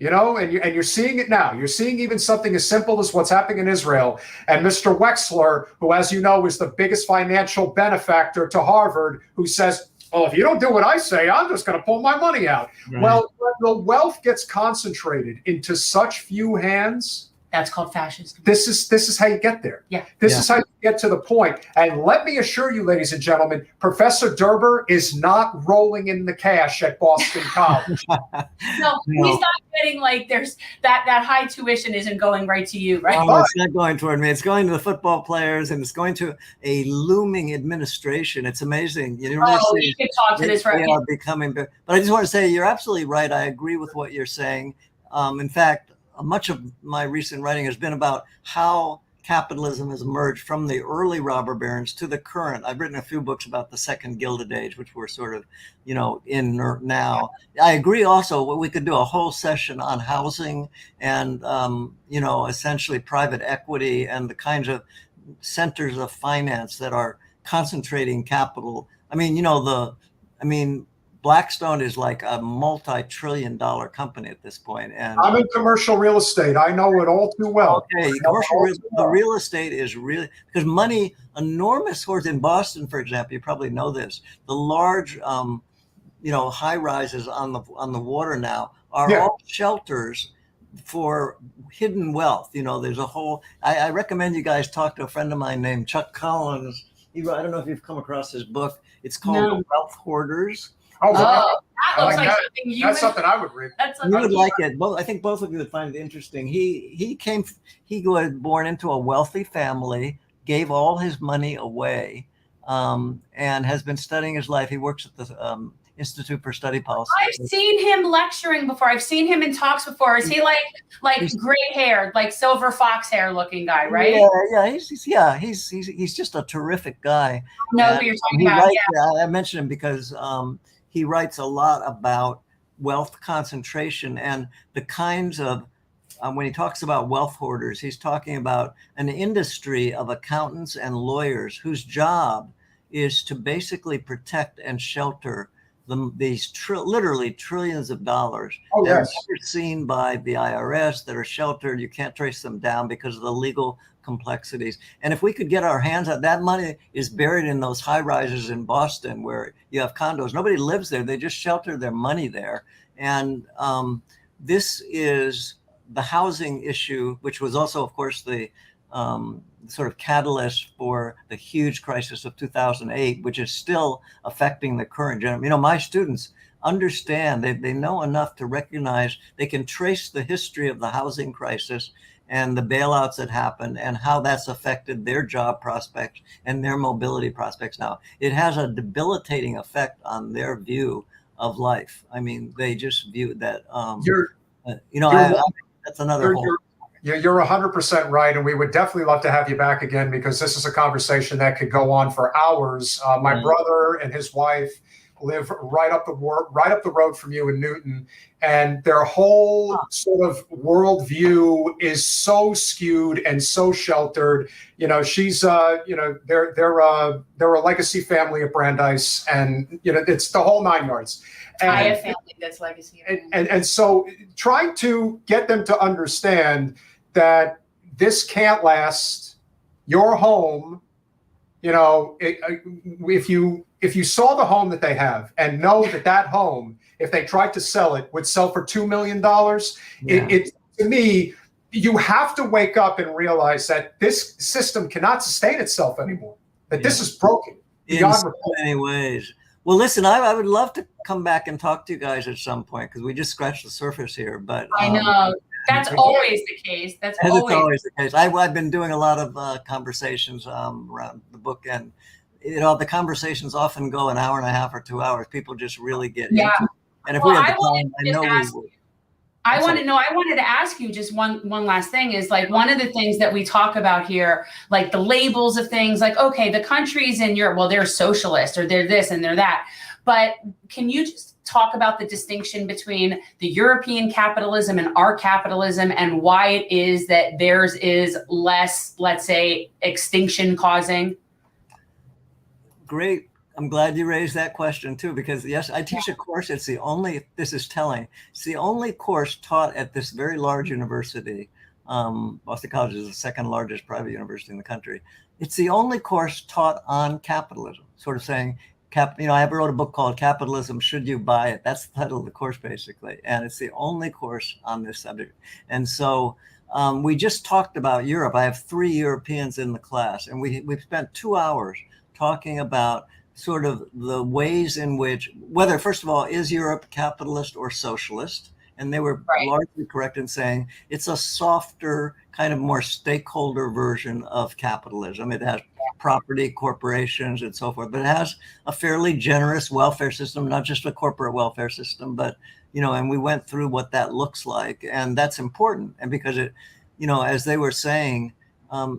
And you're seeing it now. You're seeing even something as simple as what's happening in Israel. And Mr. Wexler, who, as you know, is the biggest financial benefactor to Harvard, who says, well, if you don't do what I say, I'm just going to pull my money out. Right. Well, when the wealth gets concentrated into such few hands, that's called fascism. This is how you get there. Yeah. This is how you get to the point. And let me assure you, ladies and gentlemen, Professor Derber is not rolling in the cash at Boston College. No, he's not getting there's that high tuition isn't going right to you, right? Oh, it's not going toward me. It's going to the football players, and it's going to a looming administration. It's amazing. You could talk to this right now. Becoming, but I just want to say you're absolutely right. I agree with what you're saying. In fact, much of my recent writing has been about how capitalism has emerged from the early robber barons to the current. I've written a few books about the second Gilded Age, which we're sort of, in now. I agree also we could do a whole session on housing and, essentially private equity and the kinds of centers of finance that are concentrating capital. Blackstone is like a multi-trillion-dollar company at this point. And I'm in commercial real estate. I know it all too well. Okay, the real estate is really, because money, enormous hoards in Boston, for example, you probably know this, the large, high rises on the water now are all shelters for hidden wealth. There's a whole, I recommend you guys talk to a friend of mine named Chuck Collins. I don't know if you've come across his book. It's called Wealth Hoarders. Oh, that looks like something that's something I would read. You would like it. Well, I think both of you would find it interesting. He was born into a wealthy family, gave all his money away, and has been studying his life. He works at the Institute for Study Policy. I've seen him lecturing before. I've seen him in talks before. Is he like gray haired, like silver fox hair looking guy, right? He's just a terrific guy. I know who you're talking about. I mentioned him because he writes a lot about wealth concentration and the kinds of, when he talks about wealth hoarders, he's talking about an industry of accountants and lawyers whose job is to basically protect and shelter these literally trillions of dollars that are never seen by the IRS, that are sheltered. You can't trace them down because of the legal complexities. And if we could get our hands on that, money is buried in those high rises in Boston where you have condos. Nobody lives there. They just shelter their money there. And this is the housing issue, which was also, of course, the sort of catalyst for the huge crisis of 2008, which is still affecting the current generation. You know, my students understand, they know enough to recognize, they can trace the history of the housing crisis and the bailouts that happened and how that's affected their job prospects and their mobility prospects now. It has a debilitating effect on their view of life. I mean, they just view that, that's another whole. You're 100% right, and we would definitely love to have you back again because this is a conversation that could go on for hours. My brother and his wife live right up the road from you in Newton, and their whole sort of worldview is so skewed and so sheltered. You know, she's they're a legacy family at Brandeis, and you know it's the whole nine yards. And, I have family that's legacy. And so trying to get them to understand that this can't last. Your home, you know, if you saw the home that they have and know that home, if they tried to sell it, would sell for $2 million, it to me, you have to wake up and realize that this system cannot sustain itself anymore, that this is broken in so many ways. Well, listen, I would love to come back and talk to you guys at some point because we just scratched the surface here. But I know that's always the case. That's always the case. I've been doing a lot of conversations around the book, and you know the conversations often go an hour and a half or 2 hours. People just really get into it. And if we have the time, I know we will. I wanted to ask you just one last thing is like one of the things that we talk about here, like the labels of things like, okay, the countries in Europe, well, they're socialist or they're this and they're that. But can you just talk about the distinction between the European capitalism and our capitalism and why it is that theirs is less, let's say, extinction causing? Great. I'm glad you raised that question too, because yes, I teach a course. This is telling. It's the only course taught at this very large university. Boston College is the second largest private university in the country. It's the only course taught on capitalism, sort of saying, I wrote a book called Capitalism, Should You Buy It? That's the title of the course basically. And it's the only course on this subject. And so we just talked about Europe. I have 3 Europeans in the class, and we've spent 2 hours talking about sort of the ways in which, whether, first of all, is Europe capitalist or socialist? And they were largely correct in saying it's a softer, kind of more stakeholder version of capitalism. It has property, corporations, and so forth, but it has a fairly generous welfare system, not just a corporate welfare system, but, you know, and we went through what that looks like. And that's important. And because it, you know, as they were saying,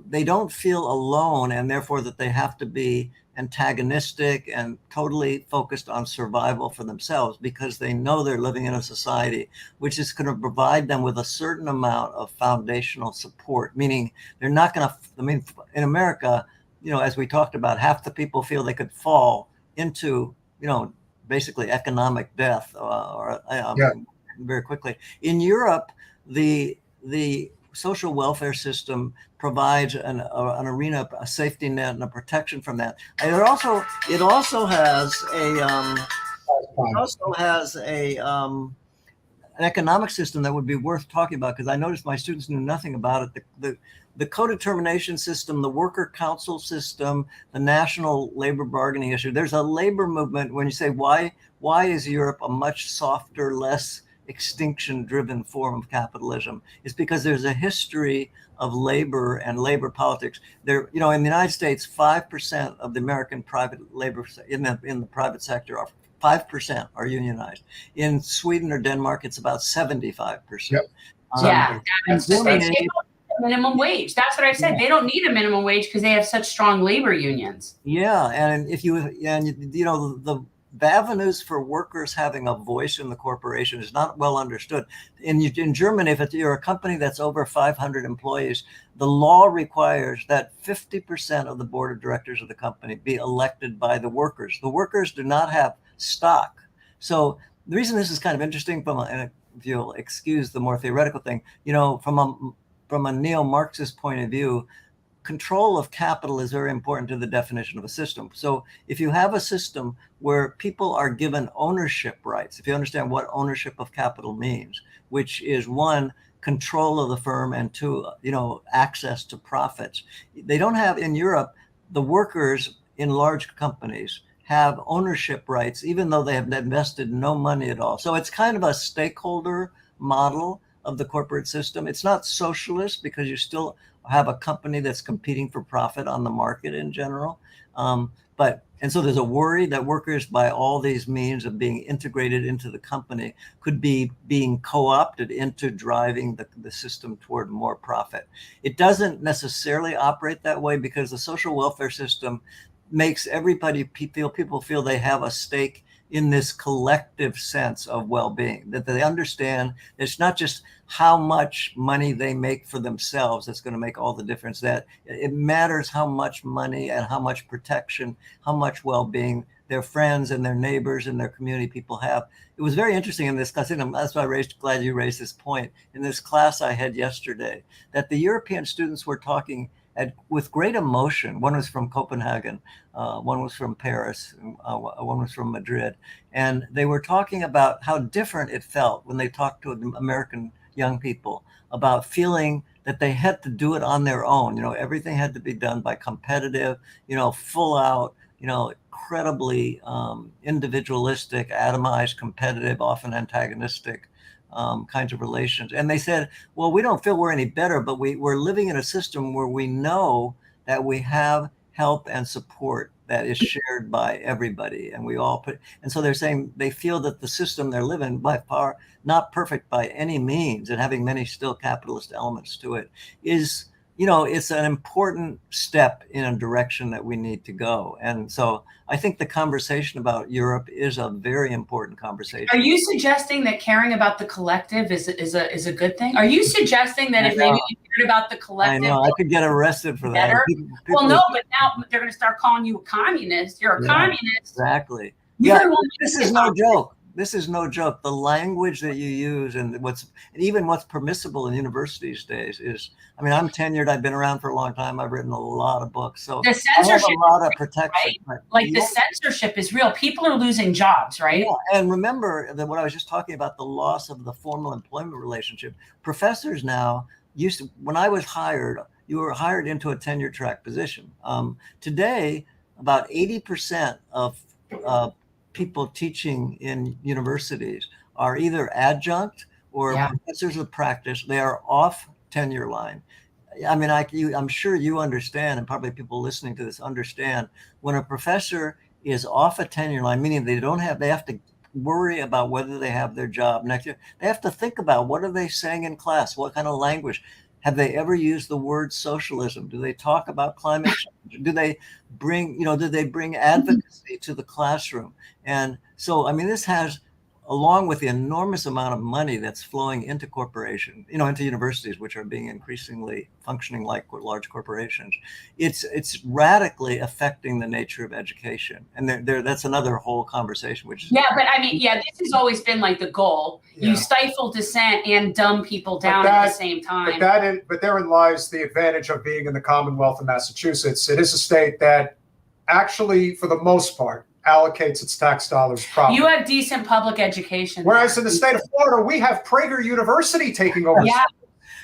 they don't feel alone, and therefore that they have to be antagonistic and totally focused on survival for themselves, because they know they're living in a society which is going to provide them with a certain amount of foundational support, meaning they're not going to, I mean, in America, you know, as we talked about, half the people feel they could fall into, you know, basically economic death very quickly. In Europe, the social welfare system provides an arena, a safety net, and a protection from that. And it also has an economic system that would be worth talking about, because I noticed my students knew nothing about it. The co-determination system, the worker council system, the national labor bargaining issue. There's a labor movement. When you say why is Europe a much softer, less extinction-driven form of capitalism, is because there's a history of labor and labor politics. There, you know, in the United States, 5% of the American private labor in the private sector are 5% are unionized. In Sweden or Denmark, it's about 75%. Yep. Minimum wage. That's what I said. They don't need a minimum wage because they have such strong labor unions. Yeah, and if you know the avenues for workers having a voice in the corporation is not well understood. In Germany, if you're a company that's over 500 employees, the law requires that 50% of the board of directors of the company be elected by the workers. The workers do not have stock. So the reason this is kind of interesting, if you'll excuse the more theoretical thing, from a neo-Marxist point of view, control of capital is very important to the definition of a system. So if you have a system where people are given ownership rights, if you understand what ownership of capital means, which is one, control of the firm, and two, access to profits. They don't have, in Europe, the workers in large companies have ownership rights, even though they have invested no money at all. So it's kind of a stakeholder model of the corporate system. It's not socialist because you still have a company that's competing for profit on the market in general. And so there's a worry that workers, by all these means of being integrated into the company, could be being co-opted into driving the system toward more profit. It doesn't necessarily operate that way because the social welfare system makes everybody people feel they have a stake in this collective sense of well-being, that they understand it's not just how much money they make for themselves that's going to make all the difference, that it matters how much money and how much protection, how much well-being their friends and their neighbors and their community people have. It was very interesting in this class, and that's why glad you raised this point, in this class I had yesterday, that the European students were talking with great emotion. One was from Copenhagen, one was from Paris, one was from Madrid. And they were talking about how different it felt when they talked to American young people about feeling that they had to do it on their own. Everything had to be done by competitive, full out, incredibly individualistic, atomized, competitive, often antagonistic kinds of relations. And they said, well, we don't feel we're any better, but we're living in a system where we know that we have help and support that is shared by everybody. And and so they're saying they feel that the system they're living, by far not perfect by any means, and having many still capitalist elements to it, is, it's an important step in a direction that we need to go. And so I think the conversation about Europe is a very important conversation. Are you suggesting that caring about the collective is a good thing? Are you suggesting that if maybe you cared about the collective, I know, I could get arrested for that. Well, no, but now they're going to start calling you a communist. You're a communist. Exactly. This is no joke. This is no joke. The language that you use and even what's permissible in universities days is, I'm tenured. I've been around for a long time. I've written a lot of books. So the censorship, I have a lot of protection. Right? Like the censorship is real. People are losing jobs, right? Yeah. And remember that what I was just talking about, the loss of the formal employment relationship. Professors now when I was hired, you were hired into a tenure track position. Today, about 80% of people teaching in universities are either adjunct or professors of practice. They are off tenure line. I'm sure you understand, and probably people listening to this understand, when a professor is off a tenure line, meaning they have to worry about whether they have their job next year. They have to think about, what are they saying in class? What kind of language? Have they ever used the word socialism? Do they talk about climate change? Do they bring advocacy to the classroom? And so, this has, along with the enormous amount of money that's flowing into corporations, into universities, which are being increasingly functioning like large corporations, it's radically affecting the nature of education. And that's another whole conversation, which is... Yeah, but this has always been like the goal. Yeah. You stifle dissent and dumb people down at the same time. But therein lies the advantage of being in the Commonwealth of Massachusetts. It is a state that actually, for the most part, allocates its tax dollars properly. You have decent public education. Whereas in the state of Florida, we have Prager University taking over. Yeah,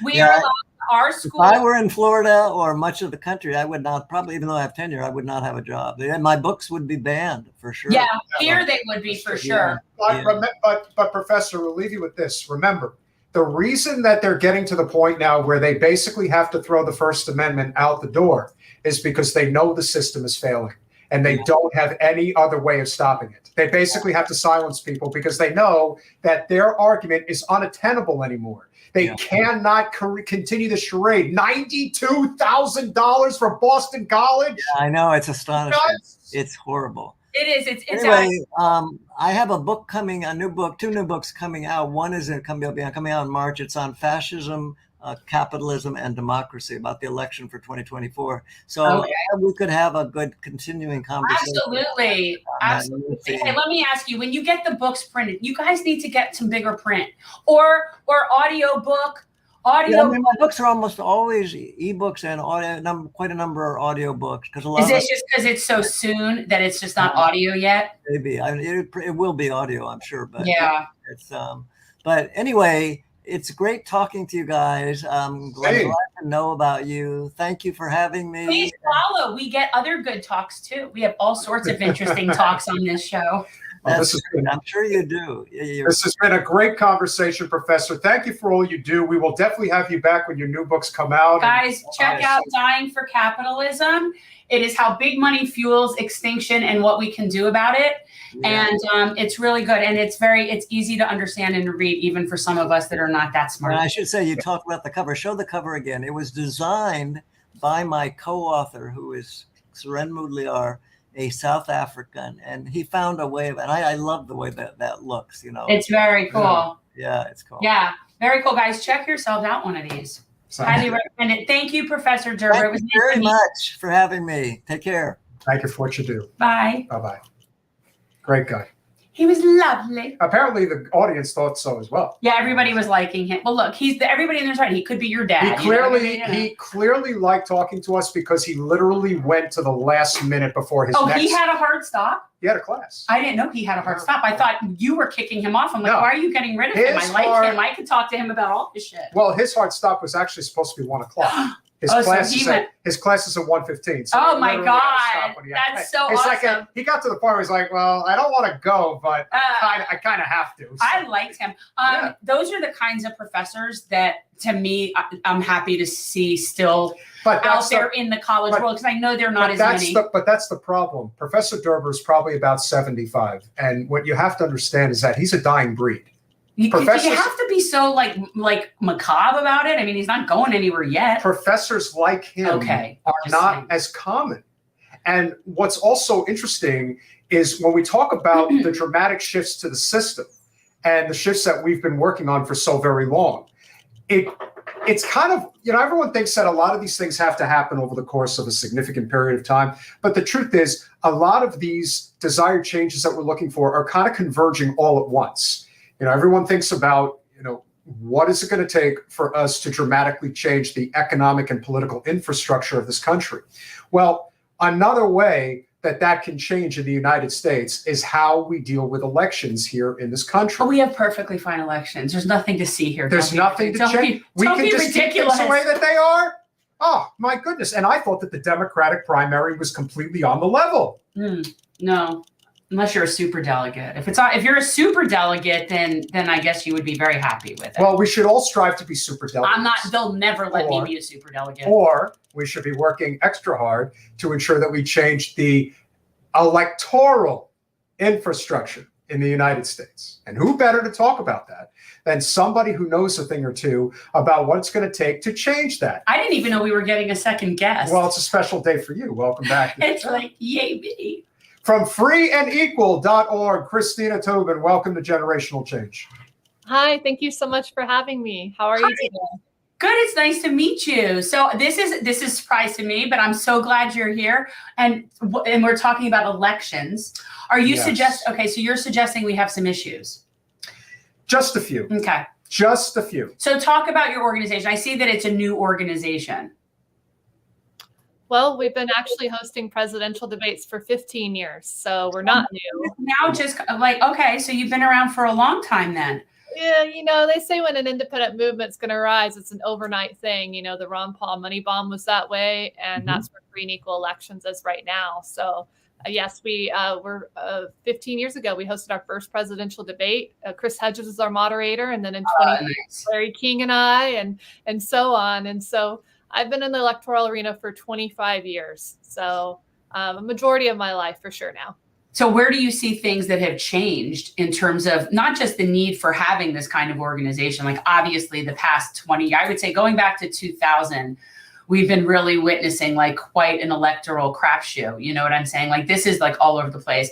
we are our school. If I were in Florida or much of the country, I would not, probably, even though I have tenure, I would not have a job. My books would be banned for sure. Yeah, here they would be for sure. But Professor, we'll leave you with this. Remember, the reason that they're getting to the point now where they basically have to throw the First Amendment out the door is because they know the system is failing. And they don't have any other way of stopping it. They basically have to silence people because they know that their argument is unattainable anymore. They cannot continue the charade. $92,000 for Boston College? Yeah, I know, it's astonishing. It's horrible. It is. It's Anyway, I have a book coming, two new books coming out. One is coming out in March. It's on fascism, capitalism, and democracy, about the election for 2024. So we could have a good continuing conversation. Absolutely. Hey, let me ask you, when you get the books printed, you guys need to get some bigger print or audio book. Yeah, my books are almost always ebooks and audio. Quite a number are audio books because a lot. Is it just because it's so soon that it's just not audio yet? Maybe it will be audio, I'm sure. But yeah, it's But anyway, it's great talking to you guys. I'm glad to know about you. Thank you for having me. Please follow. We get other good talks too. We have all sorts of interesting talks on this show. I'm sure you do. This has been a great conversation, Professor. Thank you for all you do. We will definitely have you back when your new books come out. Guys, check out Dying for Capitalism. It is how big money fuels extinction and what we can do about it. Yeah. And it's really good. And it's easy to understand and to read, even for some of us that are not that smart. And I should say, you talked about the cover. Show the cover again. It was designed by my co-author, who is Seren Mudliar, a South African, and he found a way of, and I love the way that looks, It's very cool. Yeah, it's cool. Yeah, very cool, guys. Check yourselves out one of these. Highly recommend it. Thank you, Professor Derber. Thank you very much for having me. Take care. Thank you for what you do. Bye. Bye-bye. Great guy. He was lovely. Apparently, the audience thought so as well. Yeah, everybody was liking him. Well, look, everybody in there's right. He could be your dad. He clearly liked talking to us because he literally went to the last minute before his next. He had a hard stop? He had a class. I didn't know he had a hard stop. I thought you were kicking him off. I'm like, why are you getting rid of him? I like him. I could talk to him about all this shit. Well, his hard stop was actually supposed to be 1:00. His class is at 1:15. So oh my God, that's so awesome. He got to the point where he's like, "Well, I don't want to go, but I kind of have to." So. I liked him. Those are the kinds of professors that, to me, I'm happy to see still out there in the college world, because I know they're not as many. But that's the problem. Professor Derber is probably about 75, and what you have to understand is that he's a dying breed. You have to be so like macabre about it? I mean, he's not going anywhere yet. Professors like him are not as common. And what's also interesting is when we talk about the dramatic shifts to the system and the shifts that we've been working on for so very long, it's kind of, everyone thinks that a lot of these things have to happen over the course of a significant period of time. But the truth is, a lot of these desired changes that we're looking for are kind of converging all at once. Everyone thinks about, what is it going to take for us to dramatically change the economic and political infrastructure of this country? Well, another way that can change in the United States is how we deal with elections here in this country. Oh, we have perfectly fine elections. There's nothing to see here. There's nothing to change. We can just keep things the way that they are. Oh, my goodness. And I thought that the Democratic primary was completely on the level. No. Unless you're a super delegate. If you're a super delegate, then I guess you would be very happy with it. Well, we should all strive to be super delegates. I'm not. They'll never let me be a super delegate. Or we should be working extra hard to ensure that we change the electoral infrastructure in the United States. And who better to talk about that than somebody who knows a thing or two about what it's going to take to change that? I didn't even know we were getting a second guest. Well, it's a special day for you. Welcome back. It's like, yay me. From freeandequal.org, Christina Tobin, welcome to Generational Change. Hi, thank you so much for having me. How are you today? Good, it's nice to meet you. So this is a surprise to me, but I'm so glad you're here. And we're talking about elections. Are you so you're suggesting we have some issues? Just a few. Okay. Just a few. So talk about your organization. I see that it's a new organization. Well, we've been actually hosting presidential debates for 15 years, so we're not new. Now just so you've been around for a long time then. Yeah, they say when an independent movement's going to rise, it's an overnight thing. The Ron Paul money bomb was that way, and that's where free and equal elections is right now. So yes, we were 15 years ago, we hosted our first presidential debate. Chris Hedges was our moderator, and then in 2020, Larry King and I, and so on. And so I've been in the electoral arena for 25 years. So a majority of my life for sure now. So where do you see things that have changed in terms of not just the need for having this kind of organization? Like obviously the past 20, I would say going back to 2000, we've been really witnessing like quite an electoral crapshoot. You know what I'm saying? Like this is like all over the place.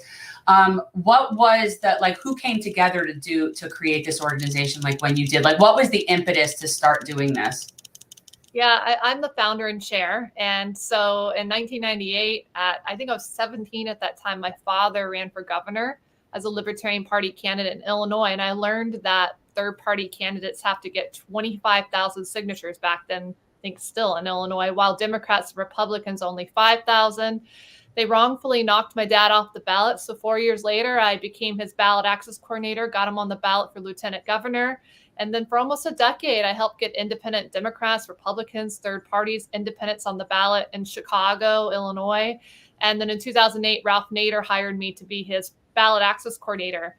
What was that, like, who came together to create this organization? Like when you did, like, what was the impetus to start doing this? Yeah, I'm the founder and chair. And so in 1998, I think I was 17 at that time, my father ran for governor as a Libertarian Party candidate in Illinois. And I learned that third-party candidates have to get 25,000 signatures back then, I think still in Illinois, while Democrats and Republicans only 5,000. They wrongfully knocked my dad off the ballot. So 4 years later, I became his ballot access coordinator, got him on the ballot for lieutenant governor. And then for almost a decade, I helped get independent Democrats, Republicans, third parties, independents on the ballot in Chicago, Illinois. And then in 2008, Ralph Nader hired me to be his ballot access coordinator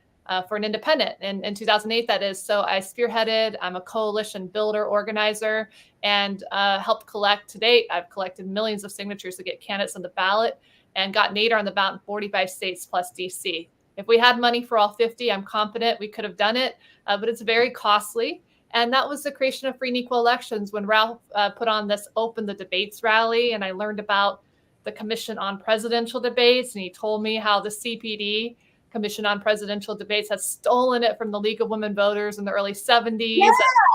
for an independent. And in 2008, that is. So I spearheaded, I'm a coalition builder, organizer, and helped collect to date. I've collected millions of signatures to get candidates on the ballot and got Nader on the ballot in 45 states plus DC. If we had money for all 50, I'm confident we could have done it, but it's very costly. And that was the creation of free and equal elections when Ralph put on this Open the Debates rally. And I learned about the Commission on Presidential Debates. And he told me how the CPD, Commission on Presidential Debates, has stolen it from the League of Women Voters in the early 70s.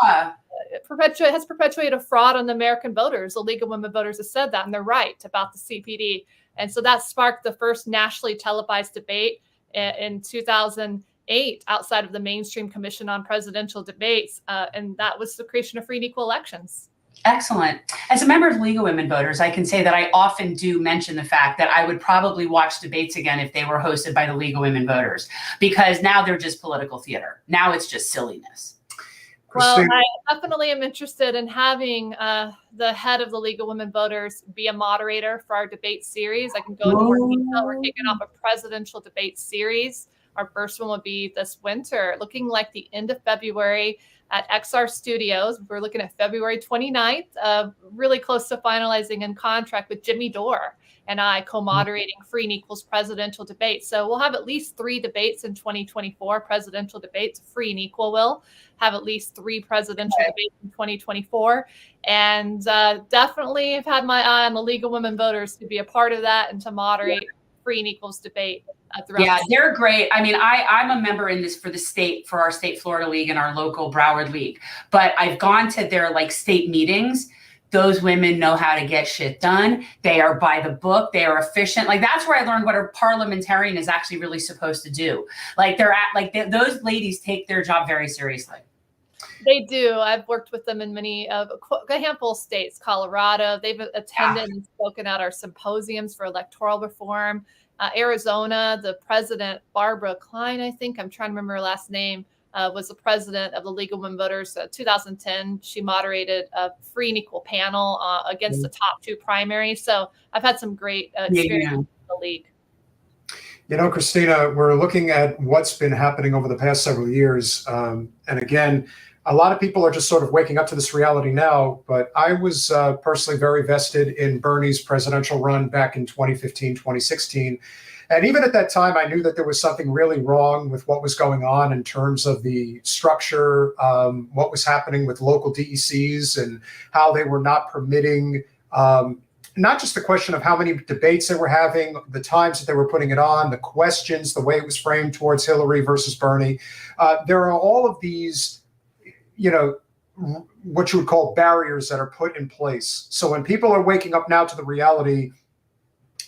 Yeah. It has perpetuated a fraud on the American voters. The League of Women Voters has said that, and they're right about the CPD. And so that sparked the first nationally televised debate in 2008 outside of the mainstream Commission on Presidential Debates. And that was the creation of free and equal elections. Excellent. As a member of League of Women Voters, I can say that I often do mention the fact that I would probably watch debates again if they were hosted by the League of Women Voters, because now they're just political theater. Now it's just silliness. Well, Christina. I definitely am interested in having the head of the League of Women Voters be a moderator for our debate series. I can go into more detail. We're kicking off a presidential debate series. Our first one will be this winter, looking like the end of February at XR Studios. We're looking at February 29th, really close to finalizing in contract with Jimmy Dore and I co-moderating free and equals presidential debates. So we'll have at least 3 debates in 2024, presidential debates. Free and equal will have at least 3 presidential debates in 2024. And definitely have had my eye on the League of Women Voters to be a part of that and to moderate free and equals debate. Yeah, they're great. I mean, I'm a member in this for the state, for our state Florida League and our local Broward League. But I've gone to their like state meetings. Those women know how to get shit done. They are by the book. They are efficient. Like that's where I learned what a parliamentarian is actually really supposed to do. Like those ladies take their job very seriously. They do. I've worked with them in a handful of states, Colorado. They've attended and spoken at our symposiums for electoral reform. Arizona, the president, Barbara Klein, I think, I'm trying to remember her last name, was the president of the League of Women Voters. 2010, she moderated a free and equal panel against the top 2 primaries. So I've had some great experience with the league. You know, Christina, we're looking at what's been happening over the past several years. And again, a lot of people are just sort of waking up to this reality now, but I was personally very vested in Bernie's presidential run back in 2015, 2016. And even at that time, I knew that there was something really wrong with what was going on in terms of the structure, what was happening with local DECs and how they were not permitting not just the question of how many debates they were having, the times that they were putting it on, the questions, the way it was framed towards Hillary versus Bernie. There are all of these, what you would call barriers that are put in place. So when people are waking up now to the reality,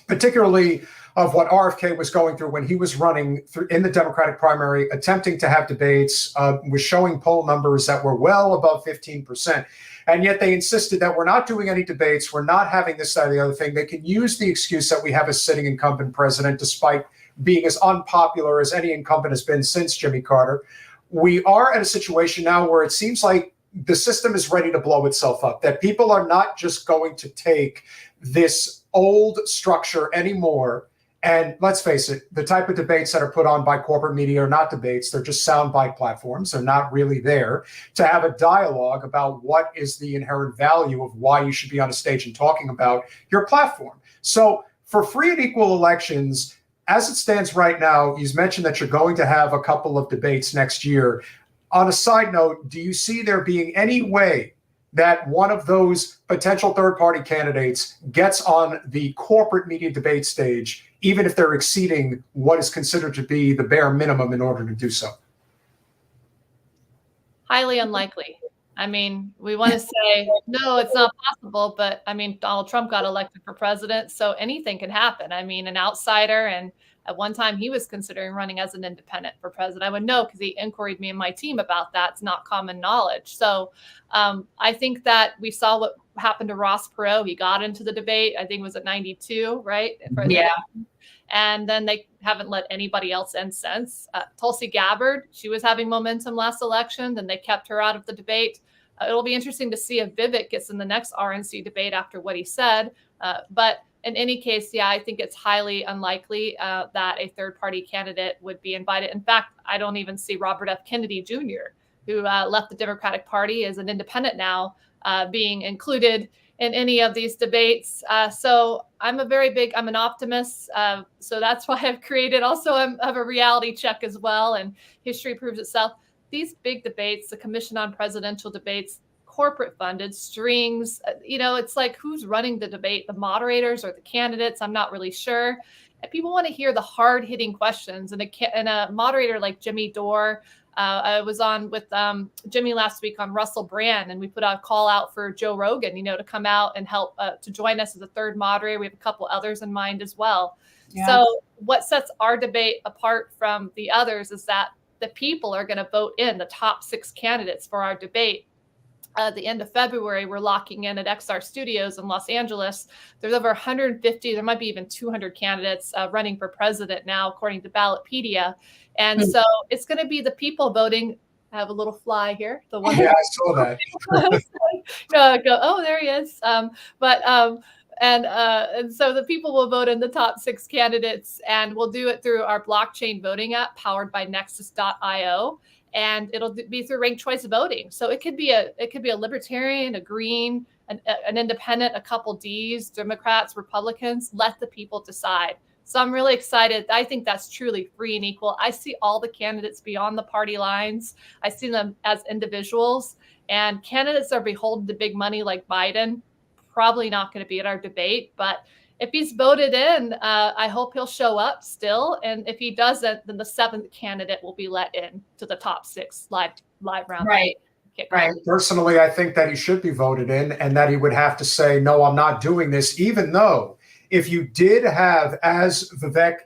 particularly of what RFK was going through when he was running in the Democratic primary, attempting to have debates, was showing poll numbers that were well above 15%. And yet they insisted that we're not doing any debates. We're not having this, that, or the other thing. They can use the excuse that we have a sitting incumbent president, despite being as unpopular as any incumbent has been since Jimmy Carter. We are at a situation now where it seems like the system is ready to blow itself up, that people are not just going to take this old structure anymore. And let's face it, the type of debates that are put on by corporate media are not debates. They're just soundbite platforms. They're not really there to have a dialogue about what is the inherent value of why you should be on a stage and talking about your platform. So for free and equal elections, as it stands right now, you've mentioned that you're going to have a couple of debates next year. On a side note, do you see there being any way that one of those potential third-party candidates gets on the corporate media debate stage, even if they're exceeding what is considered to be the bare minimum in order to do so? Highly unlikely. I mean, we want to say, no, it's not possible. But I mean, Donald Trump got elected for president, so anything can happen. I mean, an outsider, and at one time he was considering running as an independent for president. I would know because he inquired me and my team about that. It's not common knowledge. So I think that we saw what happened to Ross Perot. He got into the debate. I think it was at 92, right? Yeah. And then they haven't let anybody else in since. Tulsi Gabbard, she was having momentum last election, then they kept her out of the debate. It'll be interesting to see if Vivek gets in the next RNC debate after what he said. But in any case, yeah, I think it's highly unlikely that a third-party candidate would be invited. In fact, I don't even see Robert F. Kennedy Jr., who left the Democratic Party as an independent now, being included in any of these debates. So I'm an optimist. So that's why I've created also I have a reality check as well. And history proves itself. These big debates, the Commission on Presidential Debates, corporate funded, strings, it's like, who's running the debate, the moderators or the candidates? I'm not really sure. And people want to hear the hard hitting questions. And a moderator like Jimmy Dore, I was on with Jimmy last week on Russell Brand, and we put a call out for Joe Rogan, to come out and help to join us as a third moderator. We have a couple others in mind as well. Yeah. So what sets our debate apart from the others is that the people are going to vote in the top 6 candidates for our debate. At the end of February, we're locking in at XR Studios in Los Angeles. There's over 150, there might be even 200 candidates running for president now, according to Ballotpedia. And so it's going to be the people voting. I have a little fly here. The one I saw that. Oh, there he is. And so the people will vote in the top 6 candidates, and we'll do it through our blockchain voting app powered by Nexus.io. And it'll be through ranked choice voting. So it could be a libertarian, a green, an independent, a couple Ds, Democrats, Republicans. Let the people decide. So I'm really excited. I think that's truly free and equal. I see all the candidates beyond the party lines. I see them as individuals, and candidates are beholden to big money like Biden. Probably not going to be at our debate, but if he's voted in, I hope he'll show up still. And if he doesn't, then the 7th candidate will be let in to the top 6 live round. Right. Right. Personally, I think that he should be voted in, and that he would have to say, no, I'm not doing this, even though if you did have, as Vivek,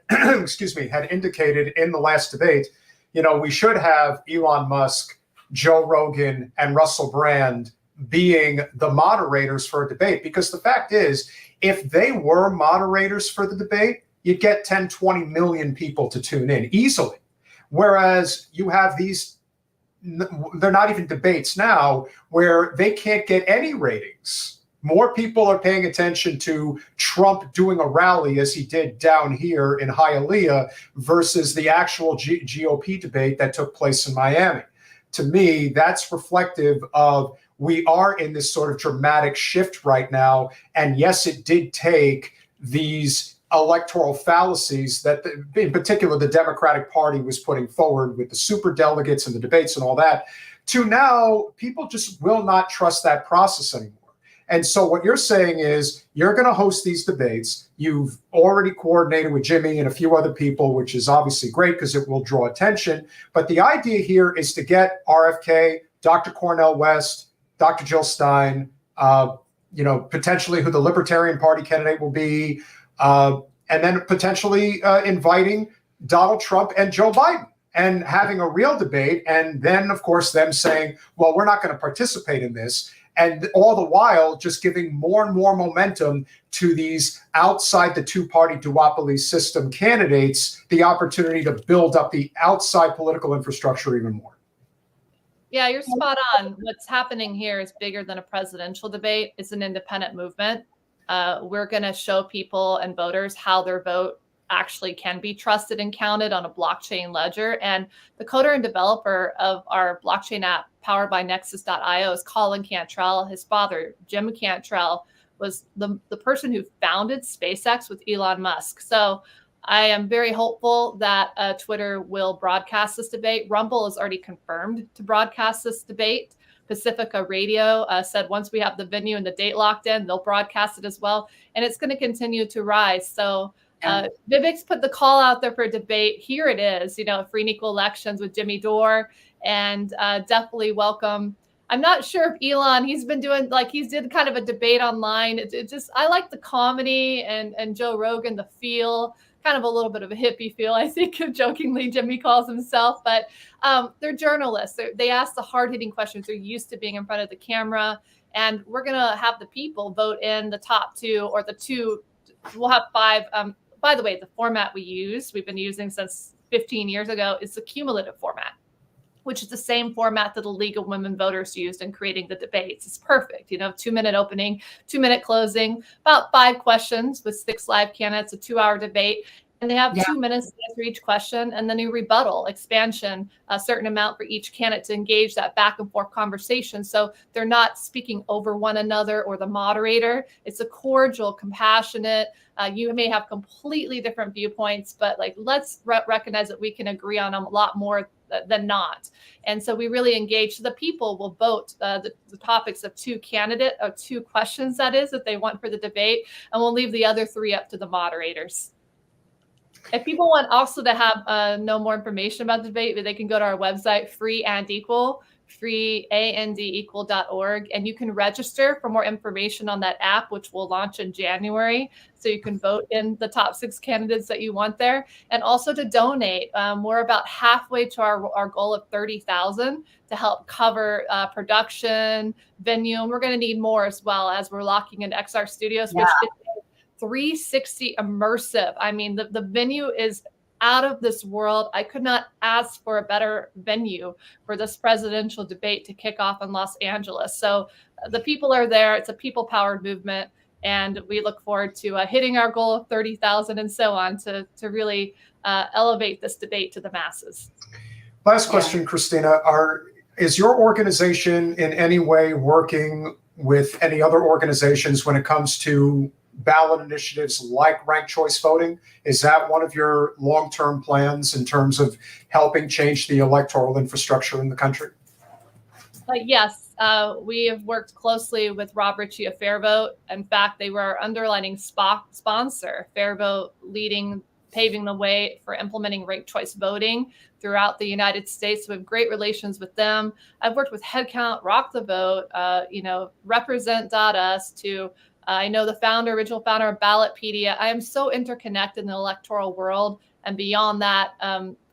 had indicated in the last debate, we should have Elon Musk, Joe Rogan, and Russell Brand being the moderators for a debate. Because the fact is, if they were moderators for the debate, you'd get 10, 20 million people to tune in easily. Whereas you have these, they're not even debates now, where they can't get any ratings. More people are paying attention to Trump doing a rally, as he did down here in Hialeah, versus the actual GOP debate that took place in Miami. To me, that's reflective of, we are in this sort of dramatic shift right now. And yes, it did take these electoral fallacies that, in particular, the Democratic Party was putting forward with the super delegates and the debates and all that, to now people just will not trust that process anymore. And so what you're saying is, you're going to host these debates. You've already coordinated with Jimmy and a few other people, which is obviously great because it will draw attention. But the idea here is to get RFK, Dr. Cornel West, Dr. Jill Stein, potentially who the Libertarian Party candidate will be, and then potentially inviting Donald Trump and Joe Biden and having a real debate. And then, of course, them saying, well, we're not going to participate in this. And all the while, just giving more and more momentum to these outside the two-party duopoly system candidates, the opportunity to build up the outside political infrastructure even more. Yeah, you're spot on. What's happening here is bigger than a presidential debate. It's an independent movement. We're going to show people and voters how their vote actually can be trusted and counted on a blockchain ledger. And the coder and developer of our blockchain app powered by Nexus.io is Colin Cantrell. His father, Jim Cantrell, was the person who founded SpaceX with Elon Musk. So I am very hopeful that Twitter will broadcast this debate. Rumble is already confirmed to broadcast this debate. Pacifica Radio said once we have the venue and the date locked in, they'll broadcast it as well. And it's going to continue to rise. So Vivek's put the call out there for a debate. Here it is, free and equal elections with Jimmy Dore, and definitely welcome. I'm not sure if Elon, he's been doing he did kind of a debate online. It just, I like the comedy and Joe Rogan, the feel, kind of a little bit of a hippie feel, I think, jokingly Jimmy calls himself, but they're journalists. They ask the hard-hitting questions. They're used to being in front of the camera, and we're going to have the people vote in the top two or the two. We'll have 5. By the way, the format we've been using since 15 years ago, is the cumulative format, which is the same format that the League of Women Voters used in creating the debates. It's perfect. 2-minute opening, 2-minute closing, about 5 questions with 6 live candidates, a 2-hour debate. And they have 2 minutes to answer each question, and then a rebuttal, expansion, a certain amount for each candidate to engage that back and forth conversation. So they're not speaking over one another or the moderator. It's a cordial, compassionate. You may have completely different viewpoints, but let's recognize that we can agree on a lot more than not. And so we really engage. So the people will vote the topics of 2 questions, that they want for the debate, and we'll leave the other 3 up to the moderators. If people want also to have know more information about the debate, they can go to our website, freeandequal.org, and you can register for more information on that app, which will launch in January. So you can vote in the top 6 candidates that you want there, and also to donate. We're about halfway to our goal of 30,000 to help cover production, venue, and we're going to need more as well, as we're locking in XR Studios, which is 360 immersive. I mean, the venue is out of this world. I could not ask for a better venue for this presidential debate to kick off in Los Angeles. So the people are there. It's a people-powered movement, and we look forward to hitting our goal of 30,000 and so on to really elevate this debate to the masses. Last question, Christina. Is your organization in any way working with any other organizations when it comes to ballot initiatives like ranked choice voting? Is that one of your long-term plans in terms of helping change the electoral infrastructure in the country? Yes, we have worked closely with Rob Ritchie of Fair Vote. In fact, they were our underlining sponsor. Fair Vote paving the way for implementing ranked choice voting throughout the United States. We have great relations with them. I've worked with Headcount, Rock the Vote, Represent.us to I know the original founder of Ballotpedia. I am so interconnected in the electoral world. And beyond that,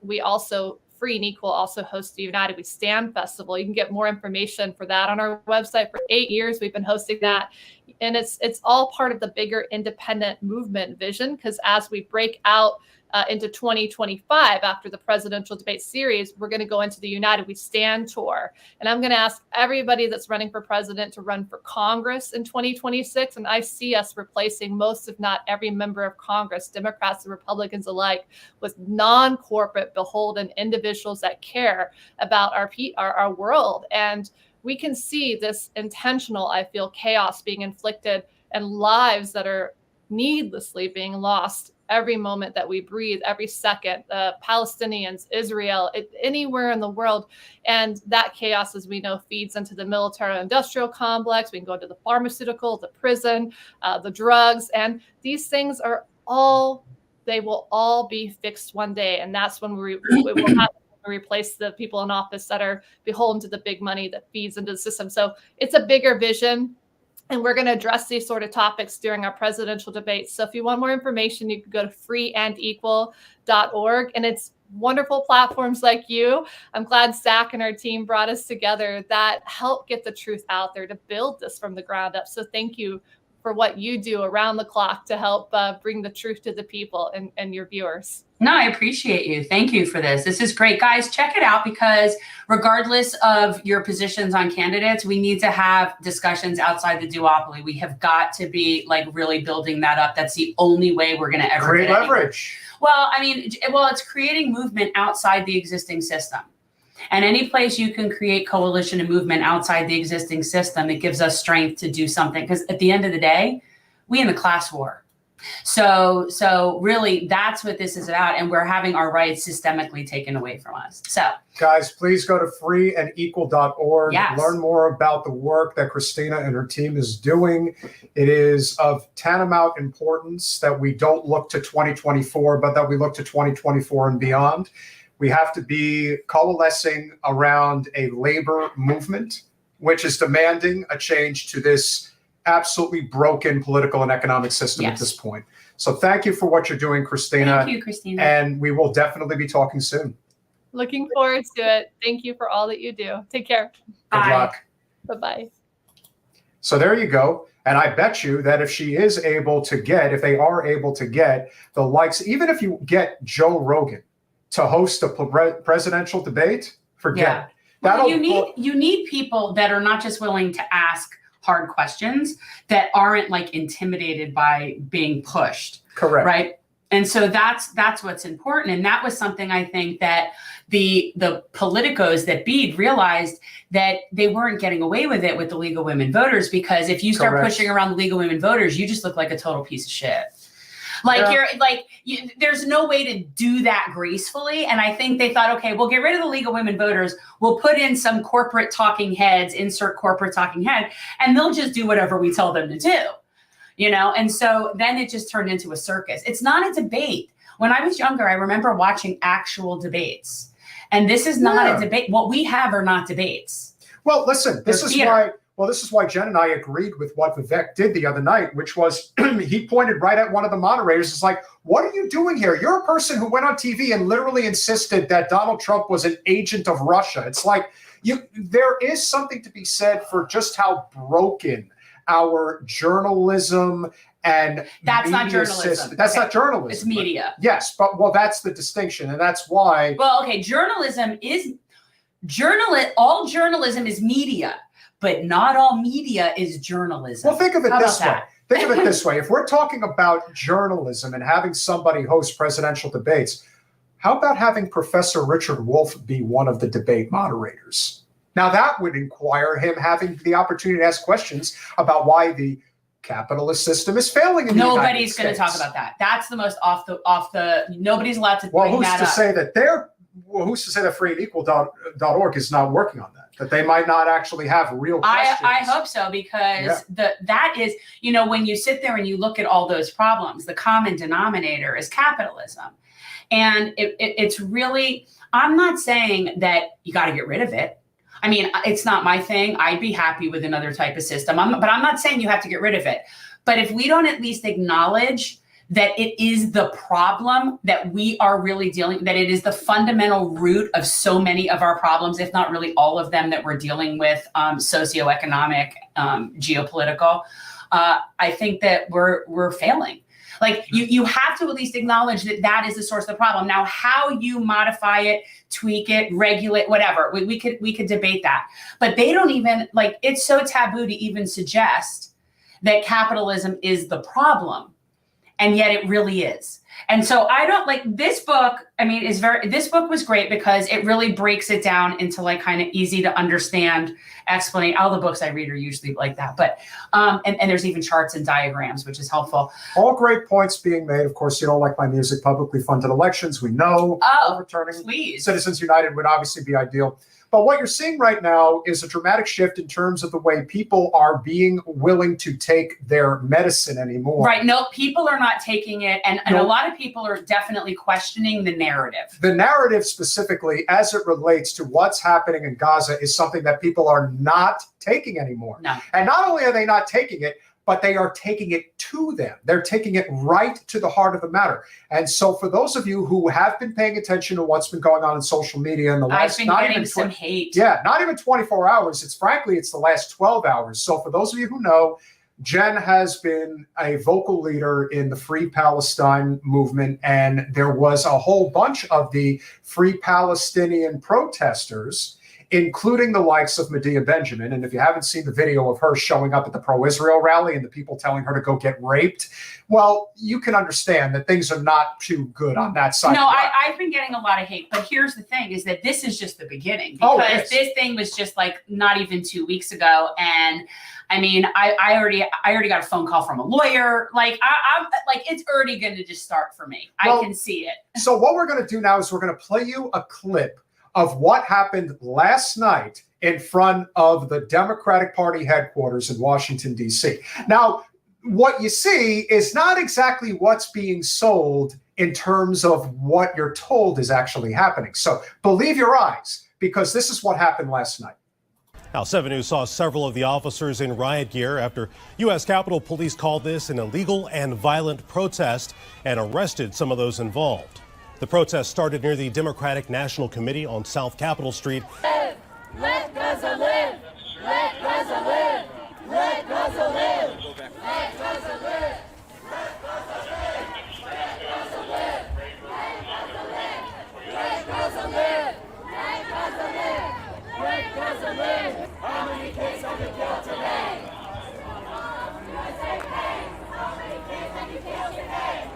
we also, Free and Equal, also host the United We Stand Festival. You can get more information for that on our website. For 8 years, we've been hosting that. And it's all part of the bigger independent movement vision, because as we break out into 2025 after the presidential debate series, we're going to go into the United We Stand tour. And I'm going to ask everybody that's running for president to run for Congress in 2026. And I see us replacing most, if not every member of Congress, Democrats and Republicans alike, with non-corporate beholden individuals that care about our world. And we can see this intentional, I feel, chaos being inflicted and lives that are needlessly being lost every moment that we breathe, every second. Palestinians, Israel, anywhere in the world. And that chaos, as we know, feeds into the military-industrial complex. We can go to the pharmaceutical, the prison, the drugs. And these things they will all be fixed one day. And that's when we will have to replace the people in office that are beholden to the big money that feeds into the system. So it's a bigger vision. And we're going to address these sort of topics during our presidential debates. So if you want more information, you can go to freeandequal.org. And it's wonderful platforms like you. I'm glad Zach and our team brought us together that help get the truth out there to build this from the ground up. So thank you for what you do around the clock to help bring the truth to the people and your viewers. No, I appreciate you. Thank you for this. This is great. Guys, check it out, because regardless of your positions on candidates, we need to have discussions outside the duopoly. We have got to be really building that up. That's the only way we're going to ever create leverage. Well, it's creating movement outside the existing system. And any place you can create coalition and movement outside the existing system, it gives us strength to do something. Because at the end of the day, we in the class war. So really, that's what this is about, and we're having our rights systemically taken away from us. So, guys, please go to freeandequal.org. Yes. Learn more about the work that Christina and her team is doing. It is of tantamount importance that we don't look to 2024, but that we look to 2024 and beyond. We have to be coalescing around a labor movement, which is demanding a change to this absolutely broken political and economic system at this point. So thank you for what you're doing, Christina. thank you, Christina. And we will definitely be talking soon. Looking forward to it. Thank you for all that you do. Take care. Good Bye. luck. Bye-bye. So there you go. And I bet you that if they are able to get the likes, even if you get Joe Rogan to host a presidential debate, forget it. Well, you need people that are not just willing to ask hard questions, that aren't like intimidated by being pushed. Correct. Right. And so that's what's important. And that was something I think that the politicos that Bede realized that they weren't getting away with it with the League of Women Voters, because if you start pushing around the League of Women Voters, you just look like a total piece of shit. There's no way to do that gracefully. And I think they thought, okay, we'll get rid of the League of Women Voters. We'll put in some corporate talking heads, insert corporate talking head, and they'll just do whatever we tell them to do, And so then it just turned into a circus. It's not a debate. When I was younger, I remember watching actual debates. And this is not a debate. What we have are not debates. Well, listen, this is why Jen and I agreed with what Vivek did the other night, which was he pointed right at one of the moderators. It's like, what are you doing here? You're a person who went on TV and literally insisted that Donald Trump was an agent of Russia. It's like there is something to be said for just how broken our journalism and that's not journalism. That's not journalism. It's media. Yes, but that's the distinction, and that's why. Well, okay, all journalism is media, but not all media is journalism. Well, think of it this way. Think of it this way. If we're talking about journalism and having somebody host presidential debates, how about having Professor Richard Wolff be one of the debate moderators? Now, that would require him having the opportunity to ask questions about why the capitalist system is failing in the United States. Nobody's going to talk about that. That's the most off the. Nobody's allowed to bring that up. Who's to say that freeandequal.org is not working on that? That they might not actually have real questions. I hope so, because that is, when you sit there and you look at all those problems, the common denominator is capitalism. And it's really, I'm not saying that you got to get rid of it. I mean, it's not my thing. I'd be happy with another type of system. But I'm not saying you have to get rid of it. But if we don't at least acknowledge that it is the problem that we are really that it is the fundamental root of so many of our problems, if not really all of them that we're dealing with, socioeconomic, geopolitical, I think that we're failing. Like you have to at least acknowledge that is the source of the problem. Now, how you modify it, tweak it, regulate, whatever, we could debate that. But they don't even it's so taboo to even suggest that capitalism is the problem. And yet it really is. And so I don't this book. I mean, this book was great because it really breaks it down into kind of easy to understand explanation. All the books I read are usually like that, but and there's even charts and diagrams, which is helpful. All great points being made. Of course, you don't like my music. Publicly funded elections, we know. Overturning Citizens United would obviously be ideal. But what you're seeing right now is a dramatic shift in terms of the way people are being willing to take their medicine anymore. Right. No, people are not taking it. And a lot of people are definitely questioning the narrative. The narrative specifically, as it relates to what's happening in Gaza, is something that people are not taking anymore. No. And not only are they not taking it, but they are taking it to them. They're taking it right to the heart of the matter. And so for those of you who have been paying attention to what's been going on in social media in the last, I've been getting some hate. Yeah, not even 24 hours. It's the last 12 hours. So for those of you who know, Jen has been a vocal leader in the Free Palestine movement. And there was a whole bunch of the Free Palestinian protesters including the likes of Medea Benjamin. And if you haven't seen the video of her showing up at the pro-Israel rally and the people telling her to go get raped, well, you can understand that things are not too good on that side. No, I've been getting a lot of hate, but here's the thing is that this is just the beginning, because this thing was just like not even 2 weeks ago. And I mean, I already got a phone call from a lawyer. Like I'm like, it's already going to just start for me. Well, I can see it. So what we're going to do now is we're going to play you a clip of what happened last night in front of the Democratic Party headquarters in Washington, D.C. Now, what you see is not exactly what's being sold in terms of what you're told is actually happening. So believe your eyes, because this is what happened last night. Now, 7 News saw several of the officers in riot gear after U.S. Capitol Police called this an illegal and violent protest and arrested some of those involved. The protest started near the Democratic National Committee on South Capitol Street. Live! Let Gaza live! Let Gaza live! Let Gaza live! Let Gaza live! Let Gaza live! Let Gaza live! Let Gaza live! Let Gaza live! Let Gaza live! Let Gaza live! How many kids have you killed today? How many kids have you killed today?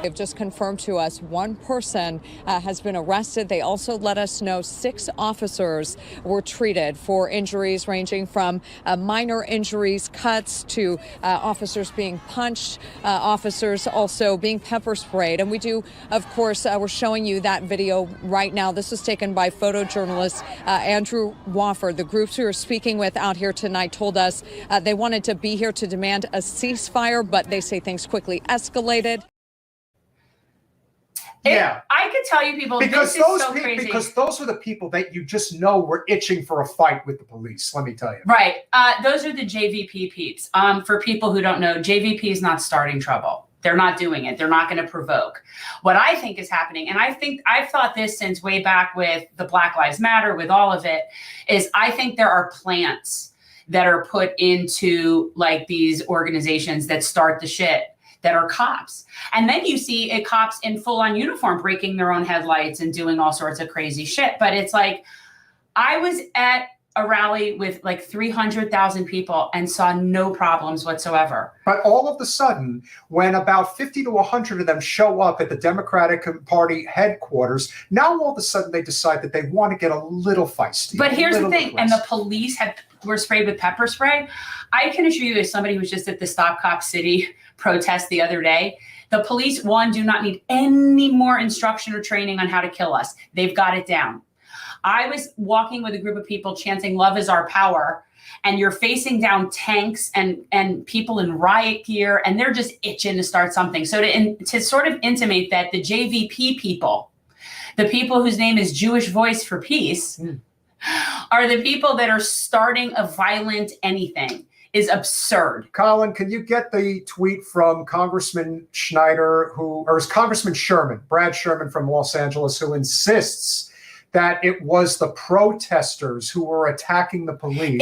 They've just confirmed to us one person has been arrested. They also let us know 6 officers were treated for injuries ranging from minor injuries, cuts, to officers being punched, officers also being pepper sprayed. And we do, of course, we're showing you that video right now. This was taken by photojournalist Andrew Wofford. The groups we were speaking with out here tonight told us they wanted to be here to demand a ceasefire, but they say things quickly escalated. Yeah, I could tell you people, because this is so crazy. Because those are the people that you just know were itching for a fight with the police. Let me tell you. Right. Those are the JVP peeps. For people who don't know, JVP is not starting trouble. They're not doing it. They're not going to provoke. What I think is happening, and I've thought this since way back with the Black Lives Matter, with all of it, is I think there are plants that are put into like these organizations that start the shit, that are cops. And then you see cops in full-on uniform breaking their own headlights and doing all sorts of crazy shit. But it's like, I was at a rally with like 300,000 people and saw no problems whatsoever. But all of a sudden, when about 50 to 100 of them show up at the Democratic Party headquarters, now all of a sudden they decide that they want to get a little feisty. But here's the thing, and the police were sprayed with pepper spray. I can assure you, as somebody who was just at the Stop Cop City protest the other day, the police, one, do not need any more instruction or training on how to kill us. They've got it down. I was walking with a group of people chanting "Love is our power," and you're facing down tanks and people in riot gear, and they're just itching to start something. So to sort of intimate that the JVP people, the people whose name is Jewish Voice for Peace, are the people that are starting a violent anything, is absurd. Colin, can you get the tweet from Congressman Schneider, Congressman Sherman, Brad Sherman from Los Angeles, who insists that it was the protesters who were attacking the police?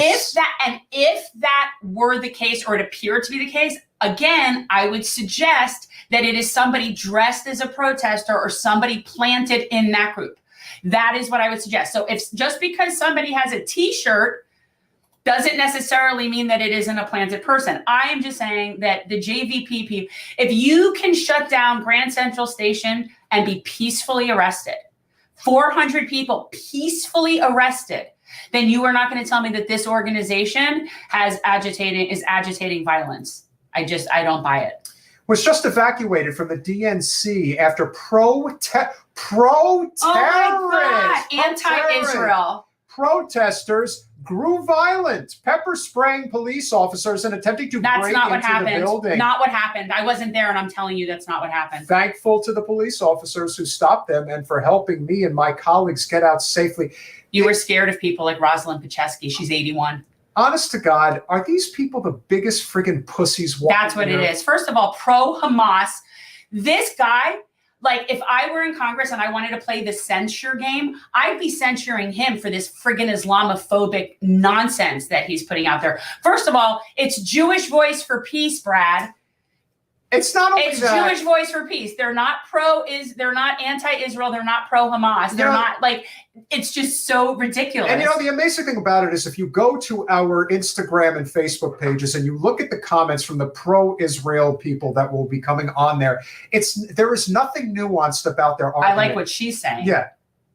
If that were the case, or it appeared to be the case, again, I would suggest that it is somebody dressed as a protester or somebody planted in that group. That is what I would suggest. So if just because somebody has a T-shirt doesn't necessarily mean that it isn't a planted person. I am just saying that the JVP people, if you can shut down Grand Central Station and be peacefully arrested, 400 people peacefully arrested, then you are not going to tell me that this organization is agitating violence. I don't buy it. Was just evacuated from the DNC after anti-Israel protesters grew violent, pepper spraying police officers and attempting to break into the building. Not what happened. I wasn't there, and I'm telling you that's not what happened. Thankful to the police officers who stopped them and for helping me and my colleagues get out safely. You were scared of people like Rosalind Paczewski. She's 81. Honest to God, are these people the biggest friggin' pussies walking? That's what it is. First of all, pro-Hamas. This guy, like, if I were in Congress and I wanted to play the censure game, I'd be censuring him for this friggin' Islamophobic nonsense that he's putting out there. First of all, it's Jewish Voice for Peace, Brad. It's not only It's that. Jewish Voice for Peace. They're not they're not anti-Israel. They're not pro-Hamas. They're not like, it's just so ridiculous. And the amazing thing about it is if you go to our Instagram and Facebook pages and you look at the comments from the pro-Israel people that will be coming on there, there is nothing nuanced about their argument. I like what she's saying. Yeah,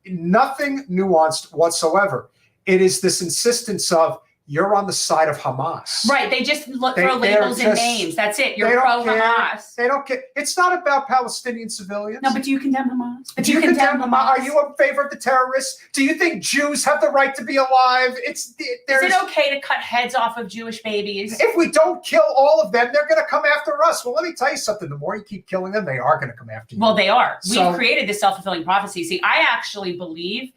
nothing nuanced whatsoever. It is this insistence of, you're on the side of Hamas. Right. They just throw labels and names. That's it. You're pro-Hamas. They don't care. It's not about Palestinian civilians. No, but do you condemn Hamas? Do you condemn Hamas? Are you in favor of the terrorists? Do you think Jews have the right to be alive? Is it okay to cut heads off of Jewish babies? If we don't kill all of them, they're going to come after us. Well, let me tell you something. The more you keep killing them, they are going to come after you. Well, they are. So, we've created this self-fulfilling prophecy. See, I actually believe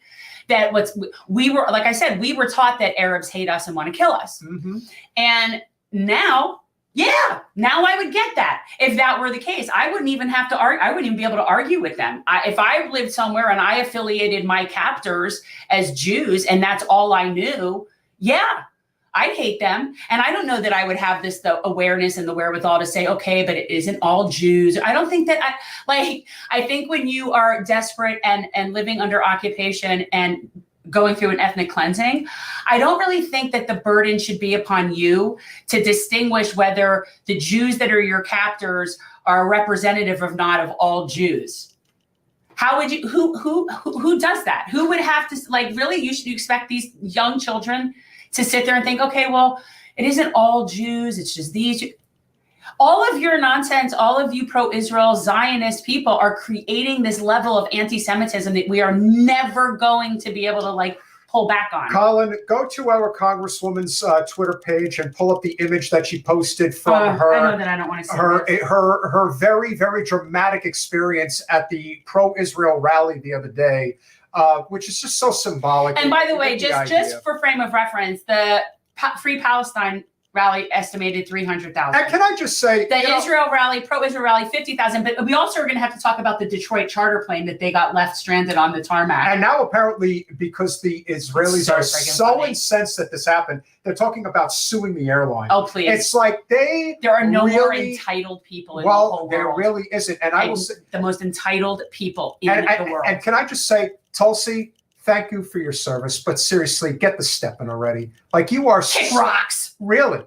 that like I said, we were taught that Arabs hate us and want to kill us. Mm-hmm. And now I would get that. If that were the case, I wouldn't even have to argue. I wouldn't even be able to argue with them. If I lived somewhere and I affiliated my captors as Jews and that's all I knew, I'd hate them. And I don't know that I would have the awareness and the wherewithal to say, okay, but it isn't all Jews. I don't think that I think when you are desperate and living under occupation and going through an ethnic cleansing, I don't really think that the burden should be upon you to distinguish whether the Jews that are your captors are representative or not of all Jews. How would you, who does that? Who would have to, really, you should expect these young children to sit there and think, okay, well, it isn't all Jews, it's just these. All of your nonsense, all of you pro-Israel Zionist people are creating this level of anti-Semitism that we are never going to be able to pull back on. Colin, go to our Congresswoman's Twitter page and pull up the image that she posted from her. I know that I don't want to see her very, very dramatic experience at the pro-Israel rally the other day. Which is just so symbolic. And by the way, just for frame of reference, the Free Palestine rally estimated 300,000. And can I just say, the Israel rally, pro-Israel rally, 50,000. But we also are going to have to talk about the Detroit charter plane that they got left stranded on the tarmac. And now apparently, because the Israelis are so incensed that this happened, they're talking about suing the airline. Oh, please! It's like there are no more entitled people in the whole world. Well, there really isn't. And I will say, the most entitled people in the world. And can I just say, Tulsi, thank you for your service, but seriously, get the stepping already. You are kick rocks. Really,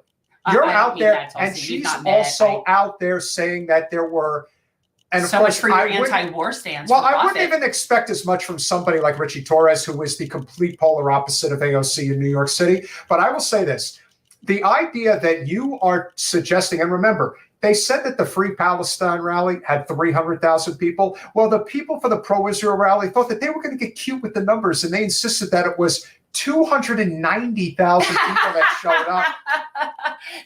you're out there, that, and she's also out there saying that there were. And so much for your anti-war stance. Well, I wouldn't even expect as much from somebody like Richie Torres, who is the complete polar opposite of AOC in New York City. But I will say this: the idea that you are suggesting, and remember, they said that the Free Palestine rally had 300,000 people. Well, the people for the pro-Israel rally thought that they were going to get cute with the numbers, and they insisted that it was 290,000 people that showed up.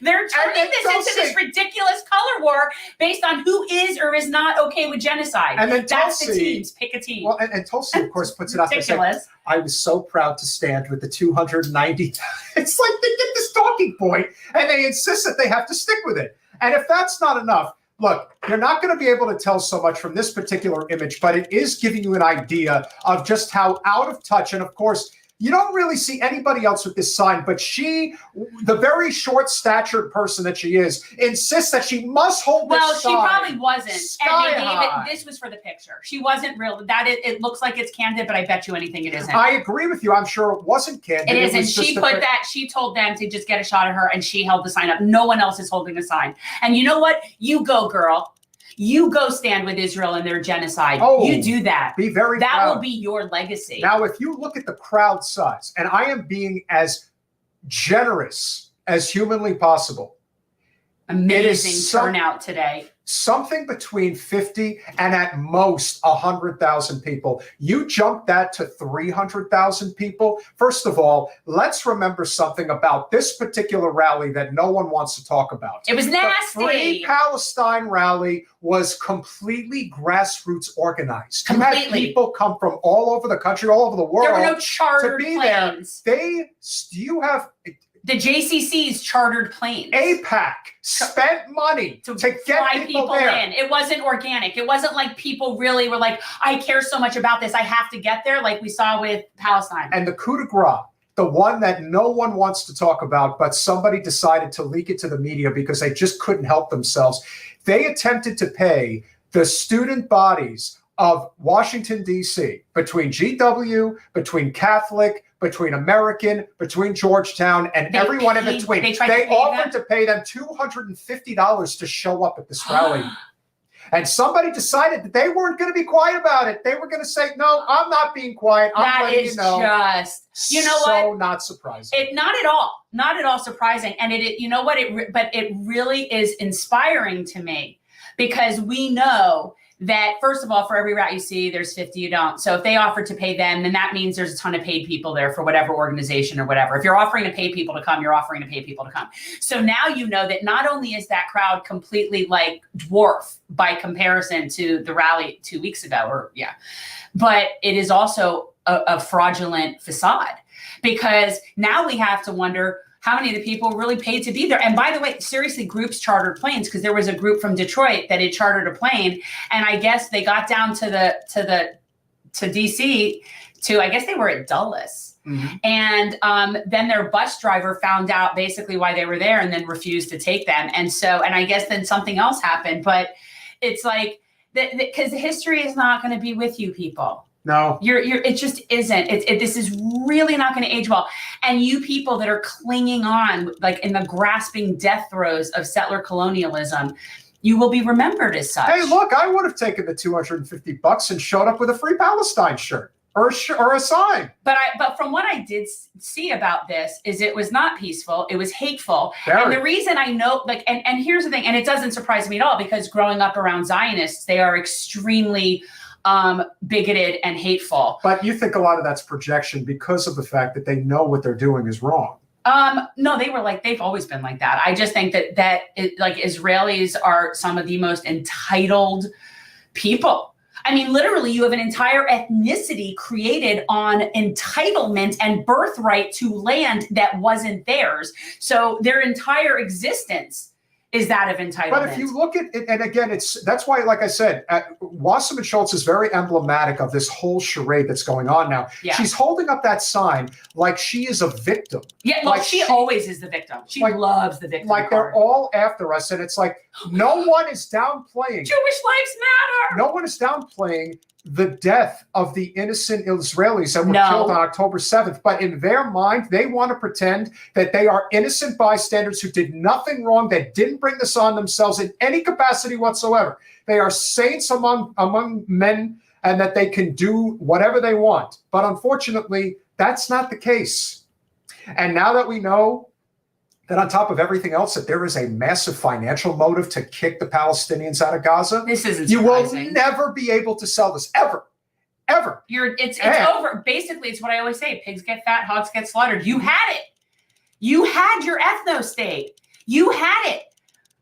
They're turning this into this ridiculous color war based on who is or is not okay with genocide. And then that's the teams. Pick a team. Well, and Tulsi, of course, puts it out there saying, I was so proud to stand with the 290,000. It's like they get this talking point, and they insist that they have to stick with it. And if that's not enough, look, you're not going to be able to tell so much from this particular image, but it is giving you an idea of just how out of touch. And of course, you don't really see anybody else with this sign, but she, the very short-statured person that she is, insists that she must hold this sign. Well, she probably wasn't. And they gave it, this was for the picture. She wasn't real. It looks like it's candid, but I bet you anything it isn't. I agree with you. I'm sure it wasn't candid. It isn't. She told them to just get a shot of her, and she held the sign up. No one else is holding the sign. And you know what? You go, girl. You go stand with Israel in their genocide. Oh, you do that. Be very proud. That will be your legacy. Now, if you look at the crowd size, and I am being as generous as humanly possible. Amazing turnout today. Something between 50 and at most 100,000 people. You jump that to 300,000 people. First of all, let's remember something about this particular rally that no one wants to talk about. It was nasty. The Free Palestine rally was completely grassroots organized. Completely. You had people come from all over the country, all over the world. There were no chartered to be planes. There. You have... The JCC's chartered planes. AIPAC spent money to get people there. In. It wasn't organic. It wasn't like people really were like, I care so much about this, I have to get there, like we saw with Palestine. And the coup de grace the one that no one wants to talk about, but somebody decided to leak it to the media because they just couldn't help themselves. They attempted to pay the student bodies of Washington, D.C., between GW, between Catholic, between American, between Georgetown, and everyone in between. They offered to pay them $250 to show up at this rally. And somebody decided that they weren't going to be quiet about it. They were going to say, no, I'm not being quiet. I'm letting you know. Just, you know so what? Not surprising. Not at all surprising. And you know what? But it really is inspiring to me, because we know that, first of all, for every route you see, there's 50 you don't. So if they offer to pay them, then that means there's a ton of paid people there for whatever organization or whatever. If you're offering to pay people to come, you're offering to pay people to come. So now you know that not only is that crowd completely like dwarf by comparison to the rally 2 weeks ago, but it is also a fraudulent facade, because now we have to wonder how many of the people really paid to be there. And by the way, seriously, groups chartered planes, because there was a group from Detroit that had chartered a plane, and I guess they got down to DC I guess they were at Dulles. Mm-hmm. And then their bus driver found out basically why they were there and then refused to take them. And I guess then something else happened, but it's like, because history is not going to be with you people. No, it just isn't. This is really not going to age well. And you people that are clinging on, like in the grasping death throes of settler colonialism, you will be remembered as such. Hey, look, I would have taken the $250 and showed up with a Free Palestine shirt or a sign. But from what I did see about this is it was not peaceful. It was hateful. Very. And the reason I know, like, and here's the thing, and it doesn't surprise me at all, because growing up around Zionists, they are extremely bigoted and hateful. But you think a lot of that's projection because of the fact that they know what they're doing is wrong. No, they've always been like that. I just think that Israelis are some of the most entitled people. I mean, literally, you have an entire ethnicity created on entitlement and birthright to land that wasn't theirs. So their entire existence is that of entitlement. But if you look at it, and again, that's why, like I said, Wasserman Schultz is very emblematic of this whole charade that's going on now. Yeah. She's holding up that sign like she is a victim. Yeah, like she always is the victim. She loves the victim. Like they're all after us, and it's like no one is downplaying. Jewish lives matter. No one is downplaying the death of the innocent Israelis that were killed on October 7th. But in their mind, they want to pretend that they are innocent bystanders who did nothing wrong, that didn't bring this on themselves in any capacity whatsoever. They are saints among men, and that they can do whatever they want. But unfortunately, that's not the case. And now that we know that on top of everything else, that there is a massive financial motive to kick the Palestinians out of Gaza. This isn't You surprising. will never be able to sell this, ever. It's over. Basically, it's what I always say. Pigs get fat, hogs get slaughtered. You had it. You had your ethno-state. You had it.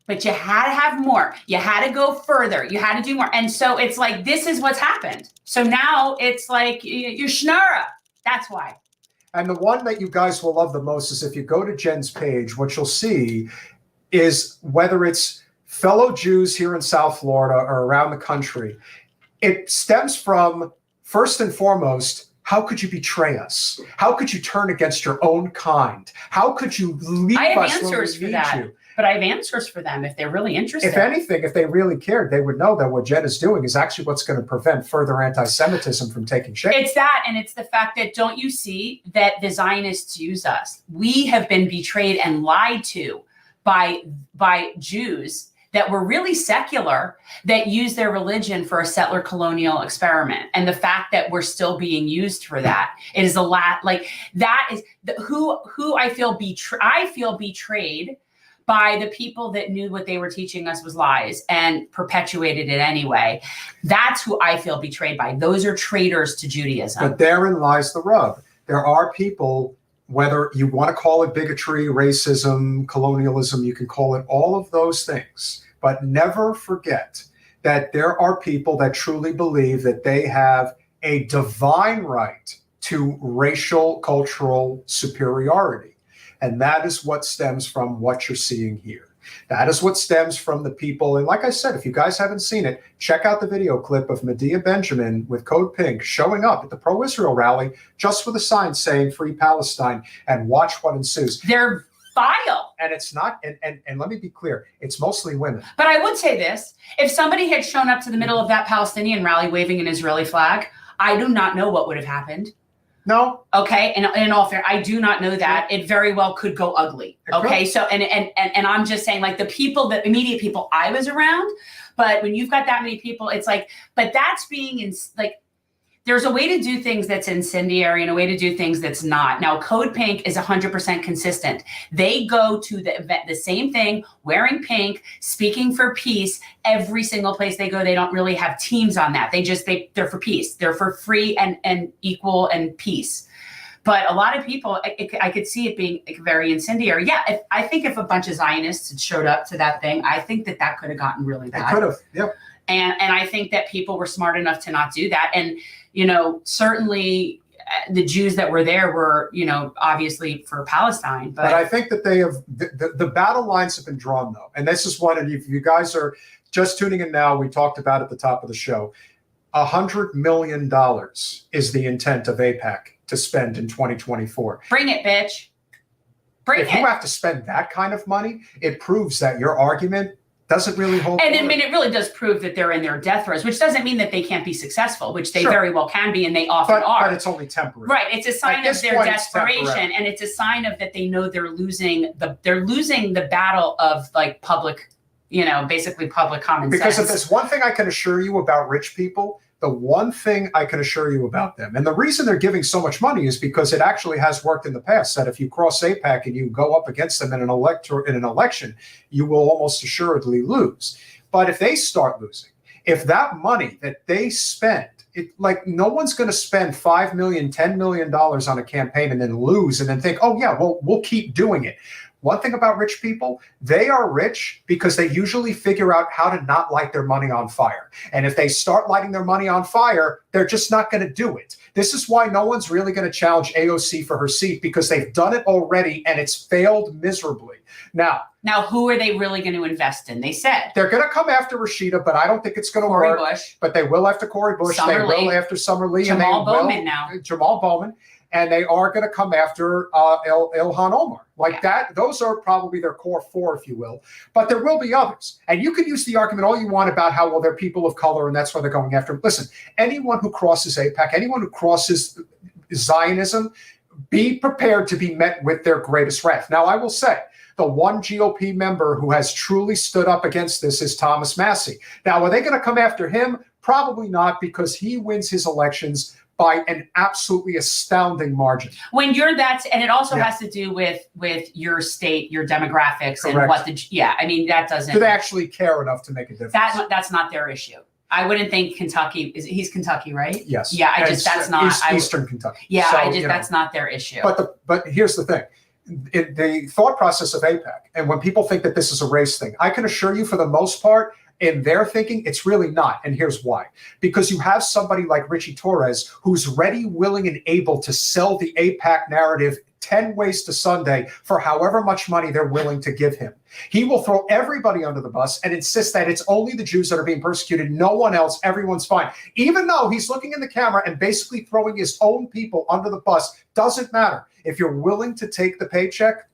But you had to have more. You had to go further. You had to do more. And so it's like, this is what's happened. So now it's like, you're schnurra. That's why. And the one that you guys will love the most is if you go to Jen's page, what you'll see is whether it's fellow Jews here in South Florida or around the country, it stems from, first and foremost, how could you betray us? How could you turn against your own kind? How could you leave us when we need you? But I have answers for them if they're really interested. If anything, if they really cared, they would know that what Jen is doing is actually what's going to prevent further anti-Semitism from taking shape. It's that, and it's the fact that, don't you see that the Zionists use us? We have been betrayed and lied to by Jews that were really secular, that use their religion for a settler colonial experiment. And the fact that we're still being used for that, it is a lot, like that is who I feel betrayed by the people that knew what they were teaching us was lies and perpetuated it anyway. That's who I feel betrayed by. Those are traitors to Judaism. But therein lies the rub. There are people, whether you want to call it bigotry, racism, colonialism, you can call it all of those things. But never forget that there are people that truly believe that they have a divine right to racial, cultural superiority. And that is what stems from what you're seeing here. That is what stems from the people. And like I said, if you guys haven't seen it, check out the video clip of Medea Benjamin with Code Pink showing up at the pro-Israel rally just with a sign saying Free Palestine, and watch what ensues. They're vile. And it's not, and let me be clear, it's mostly women. But I would say this, if somebody had shown up to the middle of that Palestinian rally waving an Israeli flag, I do not know what would have happened. No. Okay. And in all fair, I do not know that. It very well could go ugly. Okay. So, and I'm just saying, like, the people, the immediate people I was around, but when you've got that many people, it's like, but that's being in, like, there's a way to do things that's incendiary and a way to do things that's not. Now, Code Pink is 100% consistent. They go to the event, the same thing, wearing pink, speaking for peace. Every single place they go, they don't really have teams on that. They're for peace. They're for free and equal and peace. But a lot of people, I could see it being very incendiary. Yeah, I think if a bunch of Zionists had showed up to that thing, I think that could have gotten really bad. It could have, yep. And I think that people were smart enough to not do that. And, you know, certainly the Jews that were there were, you know, obviously for Palestine. But I think that they have, the battle lines have been drawn, though. And this is one, and if you guys are just tuning in now, we talked about at the top of the show, $100 million is the intent of AIPAC to spend in 2024. Bring it, bitch. Bring it. If you have to spend that kind of money, it proves that your argument doesn't really hold. And I mean, it really does prove that they're in their death throes, which doesn't mean that they can't be succcul, which they very well can be, and they often are. But it's only temporary. Right. It's a sign of their desperation, and it's a sign of that they know they're losing the battle of, like, public, you know, basically public common sense. Because if there's one thing I can assure you about rich people, the one thing I can assure you about them, and the reason they're giving so much money is because it actually has worked in the past, that if you cross AIPAC and you go up against them in an election, you will almost assuredly lose. But if they start losing, if that money that they spend, like, no one's going to spend $5 million, $10 million on a campaign and then lose and then think, oh yeah, well, we'll keep doing it. One thing about rich people, they are rich because they usually figure out how to not light their money on fire. And if they start lighting their money on fire, they're just not going to do it. This is why no one's really going to challenge AOC for her seat, because they've done it already and it's failed miserably. Now, who are they really going to invest in? They said they're going to come after Rashida, but I don't think it's going to work. Bush. But they will after Cori Bush. Summer They Lee. will after Summer Lee. Jamal and they Bowman will, now. Jamal Bowman. And they are going to come after Ilhan Omar. Like that, those are probably their core four, if you will. But there will be others. And you can use the argument all you want about how, well, they're people of color and that's why they're going after them. Listen, anyone who crosses AIPAC, anyone who crosses Zionism, be prepared to be met with their greatest wrath. Now, I will say, the one GOP member who has truly stood up against this is Thomas Massie. Now, are they going to come after him? Probably not, because he wins his elections by an absolutely astounding margin. When you're and it also has to do with your state, your demographics, Correct. and what I mean, that doesn't. Do they actually care enough to make a difference? That's not their issue. I wouldn't think Kentucky he's Kentucky, right? Yes. Yeah, that's not Eastern Kentucky. Yeah, So, that's not their issue. But here's the thing. The thought process of AIPAC, and when people think that this is a race thing, I can assure you, for the most part, in their thinking, it's really not. And here's why. Because you have somebody like Richie Torres who's ready, willing, and able to sell the AIPAC narrative 10 ways to Sunday for however much money they're willing to give him. He will throw everybody under the bus and insist that it's only the Jews that are being persecuted, no one else, everyone's fine. Even though he's looking in the camera and basically throwing his own people under the bus, doesn't matter. If you're willing to take the paycheck,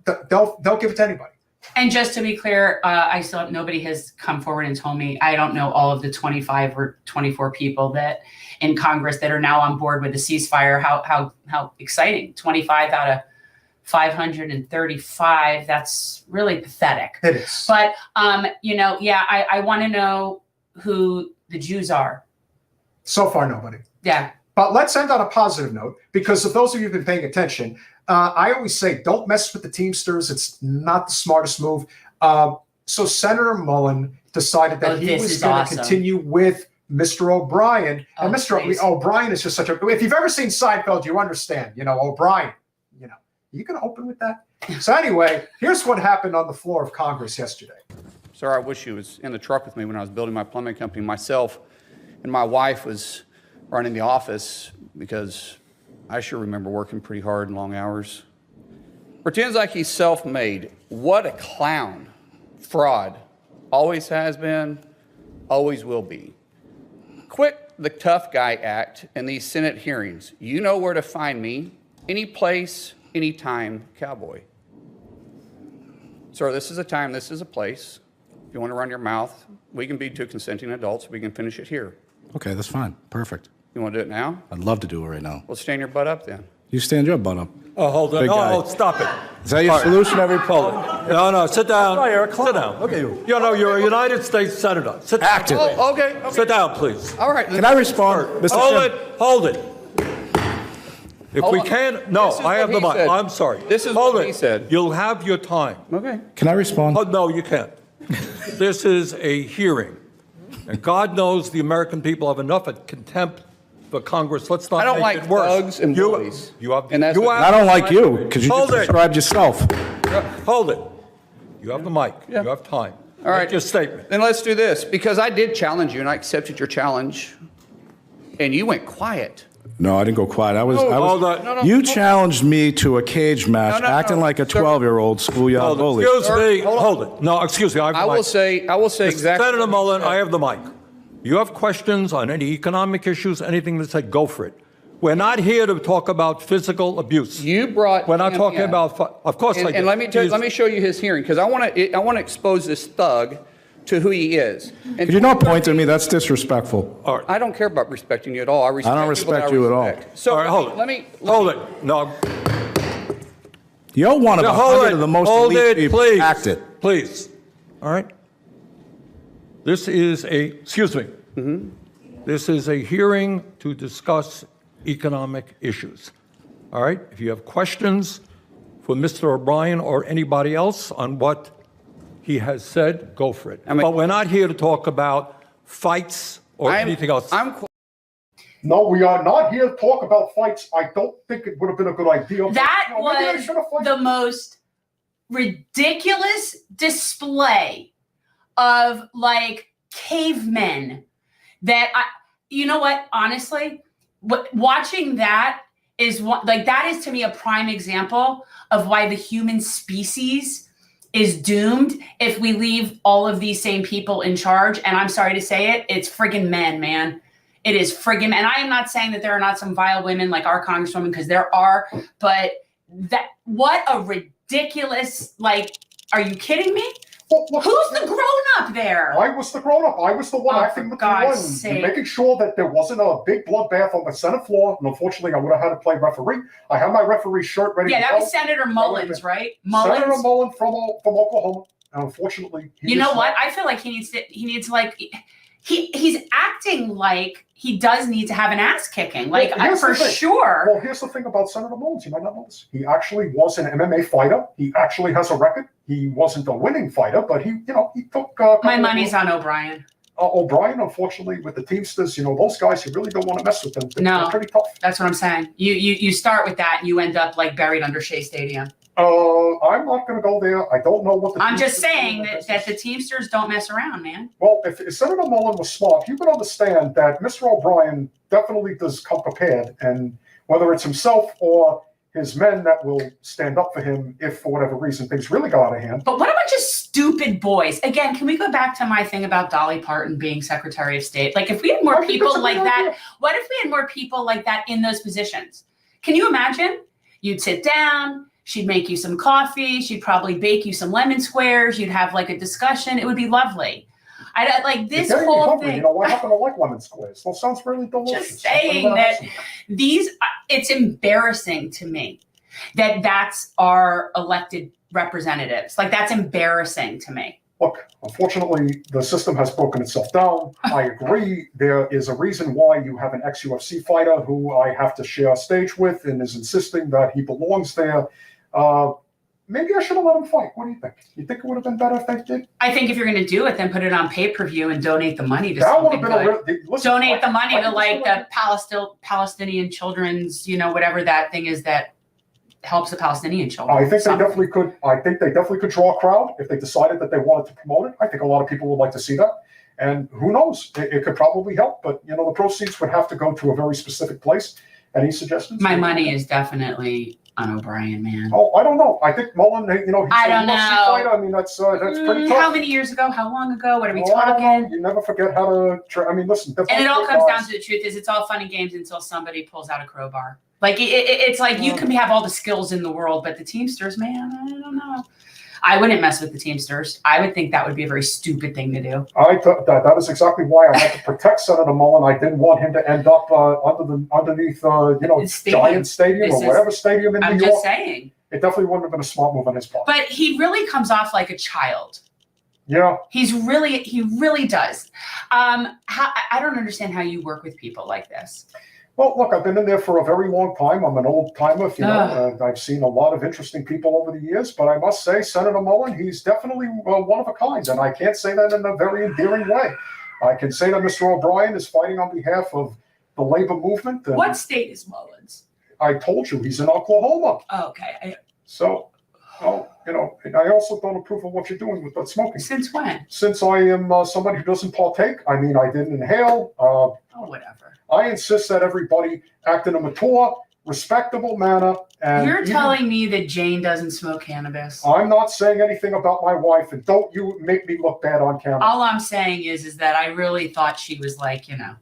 they'll give it to anybody. And just to be clear, nobody has come forward and told me. I don't know all of the 25 or 24 people that in Congress that are now on board with the ceasefire. How exciting! 25 out of 535. That's really pathetic. It is. But I want to know who the Jews are. So far, nobody. Yeah. But let's end on a positive note, because of those of you who've been paying attention, I always say, don't mess with the Teamsters. It's not the smartest move. So Senator Mullin decided that he was going to continue with Mr. O'Brien. And Mr. O'Brien is just such a, if you've ever seen Seinfeld, you understand, O'Brien, you going to open with that? So anyway, here's what happened on the floor of Congress yesterday. Sir, I wish you was in the truck with me when I was building my plumbing company. Myself and my wife was running the office, because I sure remember working pretty hard and long hours. Pretends like he's self-made. What a clown. fraud. Always has been, always will be. Quit the tough guy act in these Senate hearings. You know where to find me, any place, anytime, cowboy. Sir, this is a time, this is a place. If you want to run your mouth, we can be two consenting adults. We can finish it here. Okay, that's fine. Perfect. You want to do it now? I'd love to do it right now. Well, stand your butt up then. You stand your butt up. Oh, hold on. Big guy. Oh, stop it. Is that your solution every Hold it. No, sit down. Oh, you're a clown. Sit down. Look at you. You know, you're a United States Senator. Sit down. Active. Oh, okay. Sit down, please. All right. Can I respond, Mr. Chairman? Hold it. If Hold we on. can, no, This is I have what the he mic. said. I'm sorry. This is Hold what it. he said. You'll have your time. Okay. Can I respond? Oh, no, you can't. This is a hearing. And God knows the American people have enough contempt for Congress. Let's not I don't make like it worse. thugs and bullies. You have, And that's you what- have I don't like the you mic. because you Hold just it. described yourself. Hold it. You have the mic. Yeah. You have time. All right. Make your statement. Then let's do this, because I did challenge you and I accepted your challenge, and you went quiet. No, I didn't go quiet. Hold on. No, You challenged me to a cage match, No, no, acting no. like a Sir. 12-year-old schoolyard Hold it. bully. Excuse Sir, me. hold on. Hold it. No, excuse me. I have the I will mic. say exactly. Senator what you Mullin, said. I have the mic. You have questions on any economic issues, anything that said, go for it. We're not here to talk about physical abuse. You brought. We're not him talking in. about, of course I And did. let me show you his hearing, because I want to expose this thug to who he is. And Could you not point at me? That's disrespectful. All right. I don't care about respecting you at all. I respect don't you, respect but I you at all. respect. So All right, hold it. let me Hold it. No. You're one of Yeah, 100 of the most hold elite it, people. please. Act it. Please. All right. This is excuse me. This is a hearing to discuss economic issues. All right. If you have questions for Mr. O'Brien or anybody else on what he has said, go for it. But we're not here to talk about fights or anything else. No, we are not here to talk about fights. I don't think it would have been a good idea. That You know, maybe I was should have fight. the most ridiculous display of like cavemen that you know what, honestly, watching that is that is to me a prime example of why the human species is doomed if we leave all of these same people in charge. And I'm sorry to say it, it's friggin' men, man. It is friggin' men. And I am not saying that there are not some vile women like our congresswoman, because there are, but what a ridiculous, like, are you kidding me? Well, Who's the grown-up there? I was the grown-up. I was the one Oh, acting for with God's the sake. making sure that there wasn't a big bloodbath on the Senate floor. And unfortunately, I would have had to play referee. I had my referee shirt ready Yeah, to that go. was Senator Mullins, right? Senator Mullins. Mullin from Oklahoma. And unfortunately, You know what? I feel like he needs like he's acting like he does need to have an ass kicking, like Well, here's for the thing. sure. Well, here's the thing about Senator Mullins. You might not know this. He actually was an MMA fighter. He actually has a record. He wasn't a winning fighter, but he took. My money's on O'Brien. O'Brien, unfortunately, with the Teamsters, those guys, you really don't want to mess with them. No. They're pretty tough. That's what I'm saying. You start with that and you end up like buried under Shea Stadium. I'm not going to go there. I don't know what the. I'm just Teamsters do saying in that business. the Teamsters don't mess around, man. Well, if Senator Mullin was smart, he would understand that Mr. O'Brien definitely does come prepared, and whether it's himself or his men that will stand up for him if, for whatever reason, things really got out of hand. But what a bunch of stupid boys. Again, can we go back to my thing about Dolly Parton being Secretary of State? Like, if we had more I think people that's a like good that, idea. what if we had more people like that in those positions? Can you imagine? You'd sit down, she'd make you some coffee, she'd probably bake you some lemon squares, you'd have like a discussion. It would be lovely. I like this You're getting me whole hungry. thing. You know, I happen to like lemon squares. Those sounds really delicious. Just saying that it's embarrassing to me that that's our elected representatives. Like, that's embarrassing to me. Look, unfortunately, the system has broken itself down. I agree. There is a reason why you have an ex-UFC fighter who I have to share a stage with and is insisting that he belongs there. Maybe I should have let him fight. What do you think? You think it would have been better if they did? I think if you're going to do it, then put it on pay-per-view and donate the money to That would something have been good. listen, Donate the money I to think like this the Palestinian children's, whatever that thing is that helps the Palestinian children. I think they Something. definitely could. I think they definitely could draw a crowd if they decided that they wanted to promote it. I think a lot of people would like to see that. And who knows? It could probably help. But, the proceeds would have to go to a very specific place. Any suggestions? My money is definitely on O'Brien, man. Oh, I don't know. I think Mullin, you know, he's I a don't UFC know. fighter. I mean, that's pretty tough. How many years ago? How long ago? What are we Oh, I don't know. talking? You never forget how to. I mean, listen. And it all comes down to the truth is it's all fun and games until somebody pulls out a crowbar. Like it's like you can have all the skills in the world, but the Teamsters, man, I don't know. I wouldn't mess with the Teamsters. I would think that would be a very stupid thing to do. I thought that is exactly why I had to protect Senator Mullin. I didn't want him to end up underneath Giant Stadium or whatever stadium in New York. I'm just saying. It definitely wouldn't have been a smart move on his part. But he really comes off like a child. Yeah. He really does. I don't understand how you work with people like this. Well, look, I've been in there for a very long time. I'm an old timer, if you know. I've seen a lot of interesting people over the years, but I must say, Senator Mullin, he's definitely one of a kind, and I can't say that in a very endearing way. I can say that Mr. O'Brien is fighting on behalf of the labor movement. And what state is Mullins? I told you, he's in Oklahoma. Oh, okay. So, you know, and I also don't approve of what you're doing with that smoking. Since when? Since I am somebody who doesn't partake. I mean, I didn't inhale. Oh, whatever. I insist that everybody act in a mature, respectable manner. And you're telling me that Jane doesn't smoke cannabis? I'm not saying anything about my wife, and don't you make me look bad on camera. All I'm saying is that I really thought she was like, you know,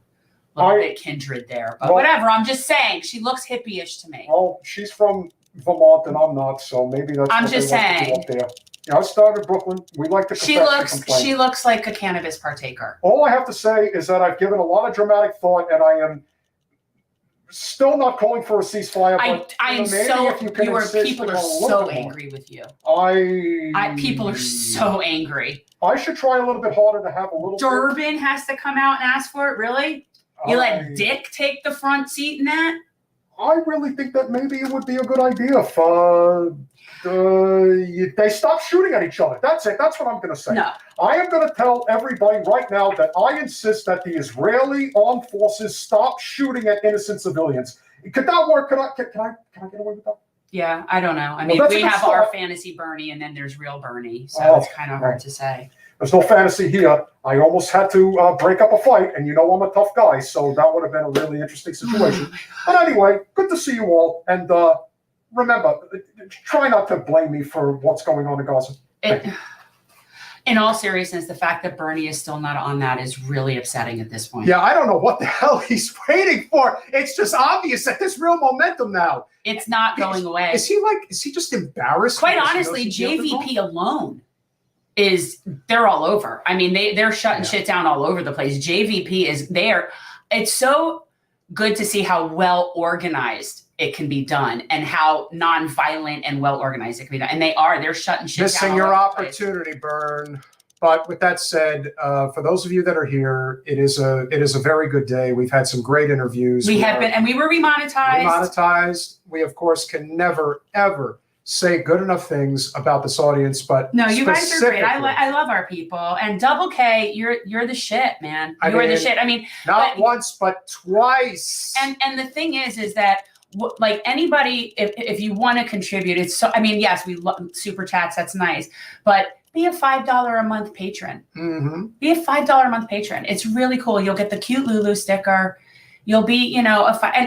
a little bit kindred there. But whatever, I'm just saying, she looks hippie-ish to me. Well, she's from Vermont, and I'm not, so maybe that's I'm what just they want to do saying. up there. Yeah, I started in Brooklyn. We like to She looks like a cannabis partaker. All I have to say is that I've given a lot of dramatic thought, and I am still not calling for a ceasefire. But I am so. People are so angry with you. People are so angry. I should try a little bit harder to have a little. Durbin has to come out and ask for it. Really? You let Dick take the front seat in that? I really think that maybe it would be a good idea if they stop shooting at each other. That's it. That's what I'm going to say. No. I am going to tell everybody right now that I insist that the Israeli armed forces stop shooting at innocent civilians. Could that work? Can I get away with that? Yeah, I don't know. I mean, we have our fantasy Bernie, and then there's real Bernie, so it's kind of hard to say. There's no fantasy here. I almost had to break up a fight, and you know I'm a tough guy, so that would have been a really interesting situation. But anyway, good to see you all, and remember, try not to blame me for what's going on in Gaza. In all seriousness, the fact that Bernie is still not on that is really upsetting at this point. Yeah, I don't know what the hell he's waiting for. It's just obvious that there's real momentum now. It's not going away. Is he just embarrassed? Quite honestly, JVP alone they're all over. I mean, they're shutting shit down all over the place. JVP is there. It's so good to see how well organized it can be done and how non-violent and well organized it can be done. And they're shutting shit down. Missing your opportunity, Bern. But with that said, for those of you that are here, it is a very good day. We've had some great interviews. We were remonetized. We of course can never ever say good enough things about this audience, but no, you guys are great. I love our people, and Double K, you're the shit, man. You're the shit. I mean, not once, but twice. And the thing is that like anybody, if you want to contribute, it's so. I mean, yes, we love super chats. That's nice, but be a $5 a month patron. Mm-hmm. Be a $5 a month patron. It's really cool. You'll get the cute Lulu sticker. You'll be, and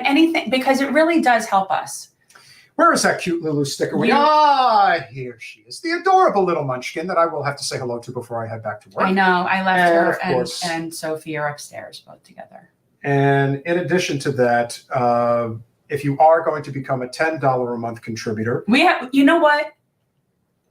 anything, because it really does help us. Where is that cute Lulu sticker? Here she is. The adorable little munchkin that I will have to say hello to before I head back to work. I know. I left her and Sophie are upstairs both together. And in addition to that, if you are going to become a $10 a month contributor, you know what?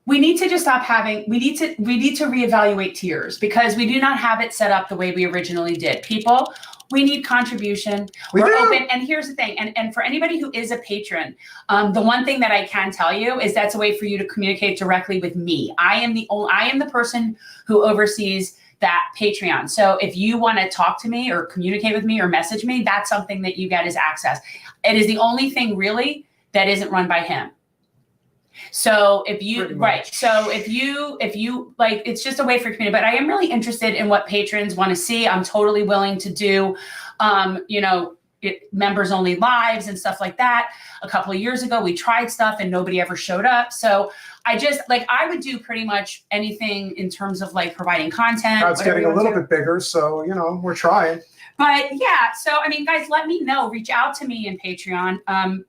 We need to just stop we need to reevaluate tiers because we do not have it set up the way we originally did. People, we need contribution. We're open. And here's the thing. And for anybody who is a patron, the one thing that I can tell you is that's a way for you to communicate directly with me. I am the person who oversees that Patreon. So if you want to talk to me or communicate with me or message me, that's something that you get as access. It is the only thing really that isn't run by him. So if you if you like, it's just a way for your community. But I am really interested in what patrons want to see. I'm totally willing to do, members only lives and stuff like that. A couple of years ago, we tried stuff and nobody ever showed up. So I would do pretty much anything in terms of like providing content. It's getting a little bit bigger, so we're trying. But yeah, so I mean, guys, let me know. Reach out to me in Patreon.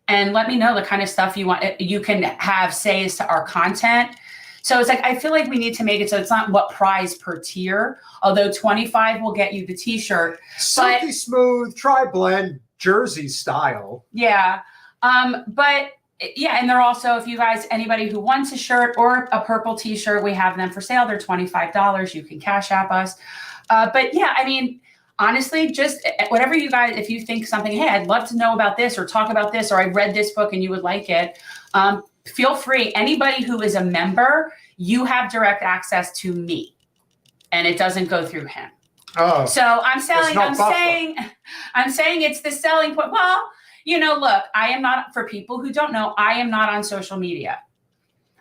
and let me know the kind of stuff you want. You can have says to our content. So it's like, I feel like we need to make it so it's not what price per tier, although 25 will get you the t-shirt. Silky smooth, tri-blend, jersey style. Yeah. But yeah, and they're also, if you guys, anybody who wants a shirt or a purple t-shirt, we have them for sale. They're $25. You can Cash App us. But yeah, I mean, honestly, just whatever you guys, if you think something, hey, I'd love to know about this or talk about this, or I read this book and you would like it, feel free. Anybody who is a member, you have direct access to me, and it doesn't go through him. Oh, So I'm saying it's the selling point. Well, you know, look, I am not, for people who don't know, I am not on social media.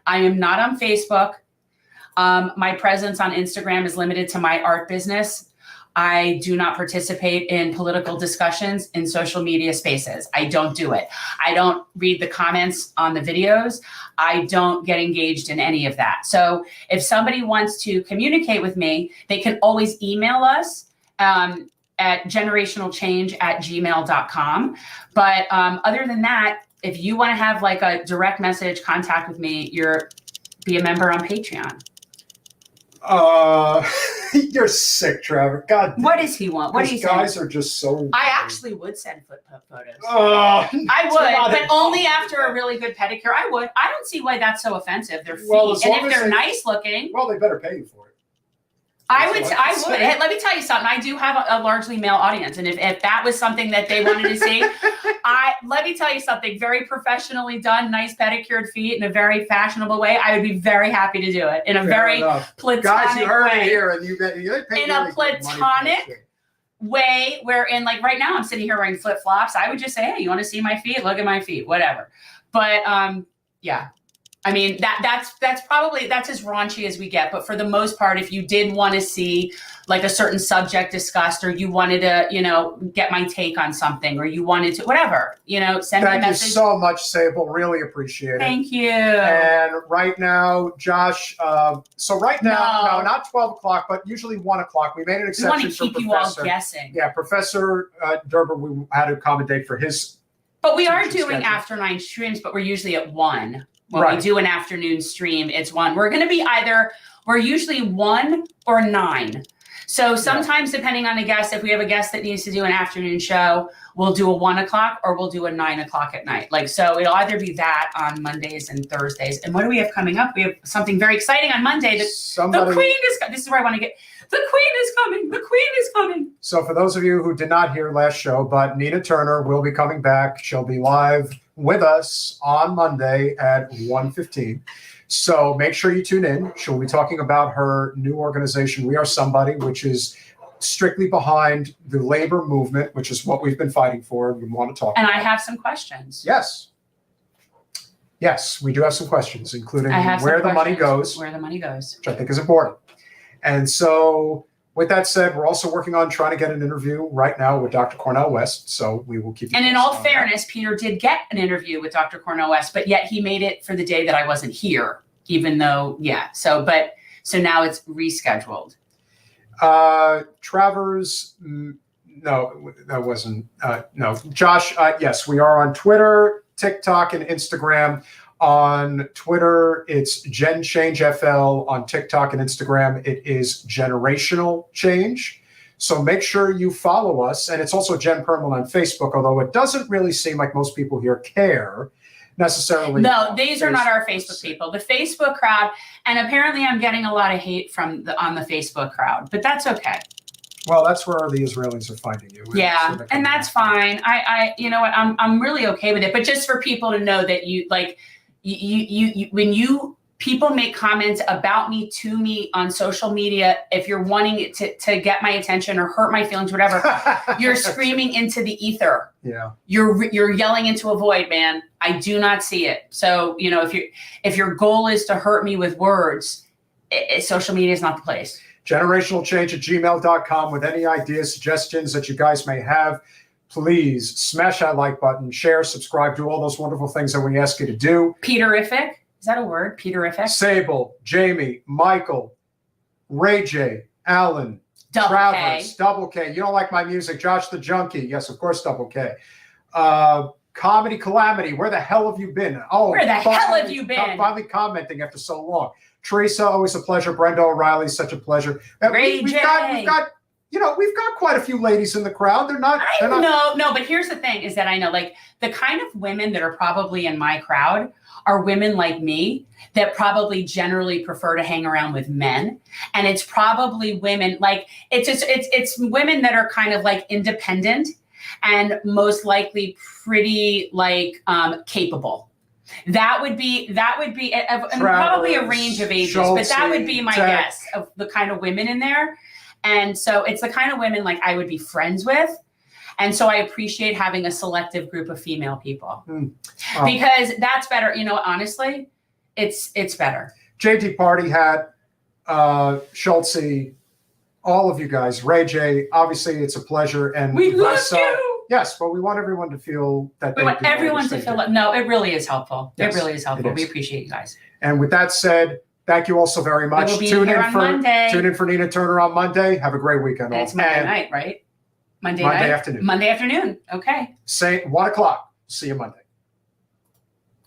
I am not on Facebook. My presence on Instagram is limited to my art business. I do not participate in political discussions in social media spaces. I don't do it. I don't read the comments on the videos. I don't get engaged in any of that. So if somebody wants to communicate with me, they can always email us at generationalchange@gmail.com. But other than that, if you want to have like a direct message contact with me, be a member on Patreon. You're sick, Trevor. God. What does he want? What do you These guys are just so. I actually would send foot photos. I I would, but only after a really good pedicure. I would. I don't see why that's so offensive. Their feet, Well, as and long if as they're they- nice looking, Well, they better pay you for it. I That's would. all I I can would. say. Hey, let me tell you something. I do have a largely male audience, and if that was something that they wanted to see, let me tell you something. Very professionally done, nice pedicured feet in a very fashionable way. I would be very happy to do it in a Fair very enough. platonic Guys, you heard way. it here, and they pay In a really good money for this platonic shit. way, wherein like right now I'm sitting here wearing flip flops. I would just say, hey, you want to see my feet? Look at my feet, whatever. But yeah. I mean, that's probably as raunchy as we get. But for the most part, if you did want to see like a certain subject discussed, or you wanted to, you know, get my take on something, or you wanted to, whatever, you know, send me a Thank you message. so much, Sable. Really appreciate it. Thank you. And right now, Josh, so right now, No. no, not 12 o'clock, but usually 1 o'clock. We made an We want exception to for keep you all Professor. guessing. Yeah, Professor Derber, we had to accommodate for his. But we are Teacher doing schedule. after 9 streams, but we're usually at 1. When Right. we do an afternoon stream, it's 1. We're going to be we're usually 1 or 9. So sometimes, depending on the guest, if we have a guest that needs to do an afternoon show, we'll do a 1 o'clock or we'll do a 9 o'clock at night. Like, so it'll either be that on Mondays and Thursdays. And what do we have coming up? We have something very exciting on Monday. The Queen is, this is where I want to get, the Queen is coming. The Queen is coming. So for those of you who did not hear last show, but Nina Turner will be coming back. She'll be live with us on Monday at 1:15. So make sure you tune in. She'll be talking about her new organization, We Are Somebody, which is strictly behind the labor movement, which is what we've been fighting for and we want to talk And about. I have some questions. Yes. Yes, we do have some questions, including I have some where the money questions. goes, Where the money goes. which I think is important. And so with that said, we're also working on trying to get an interview right now with Dr. Cornel West. So we will keep you And in posted all on that. fairness, Peter did get an interview with Dr. Cornel West, but yet he made it for the day that I wasn't here, even though, so now it's rescheduled. Travers, no, that wasn't, no. Josh, yes, we are on Twitter, TikTok, and Instagram. On Twitter, it's Gen Change FL. On TikTok and Instagram, it is Generational Change. So make sure you follow us. And it's also Jen Perlman on Facebook, although it doesn't really seem like most people here care necessarily. No, these are not our Facebook people. The Facebook crowd, and apparently I'm getting a lot of hate on the Facebook crowd, but that's okay. Well, that's where the Israelis are finding you. Yeah, So and that's fine. I you know what, I'm really okay with it. But just for people to know that you like, you when people make comments about me to me on social media, if you're wanting it to get my attention or hurt my feelings, whatever, you're screaming into the ether. Yeah. You're yelling into a void, man. I do not see it. So, you know, if your goal is to hurt me with words, social media is not the place. GenerationalChange@gmail.com with any ideas, suggestions that you guys may have. Please smash that like button, share, subscribe, do all those wonderful things that we ask you to do. Peterific. Is that a word? Peterific? Sable, Jamie, Michael, Ray J, Alan, Double Travers, K. Double K. You don't like my music, Josh the Junkie. Yes, of course, Double K. Comedy Calamity, where the hell have you been? Oh, Where the hell have you been? Finally commenting after so long. Teresa, always a pleasure. Brenda O'Reilly, such a pleasure. Ray We've J. got, we've got quite a few ladies in the crowd. They're not. No, but here's the thing is that I know like the kind of women that are probably in my crowd are women like me that probably generally prefer to hang around with men. And it's probably women like it's women that are kind of like independent and most likely pretty like capable. That would be and probably a range of ages, but that would be my guess of the kind of women in there. And so it's the kind of women like I would be friends with. And so I appreciate having a selective group of female people because that's better. You know, honestly, it's better. JT Party Hat, Schultze, all of you guys, Ray J, obviously it's a pleasure. And we love you. Yes, but we want everyone to feel that we want everyone to feel it. No, it really is helpful. Yes, it really is helpful. is. We appreciate you guys. And with that said, thank you all so very much. We will be here on Monday. Tune in for Nina Turner on Monday. Have a great weekend. And it's Monday night, right? Monday afternoon. Monday afternoon. Okay. Say 1:00. See you Monday.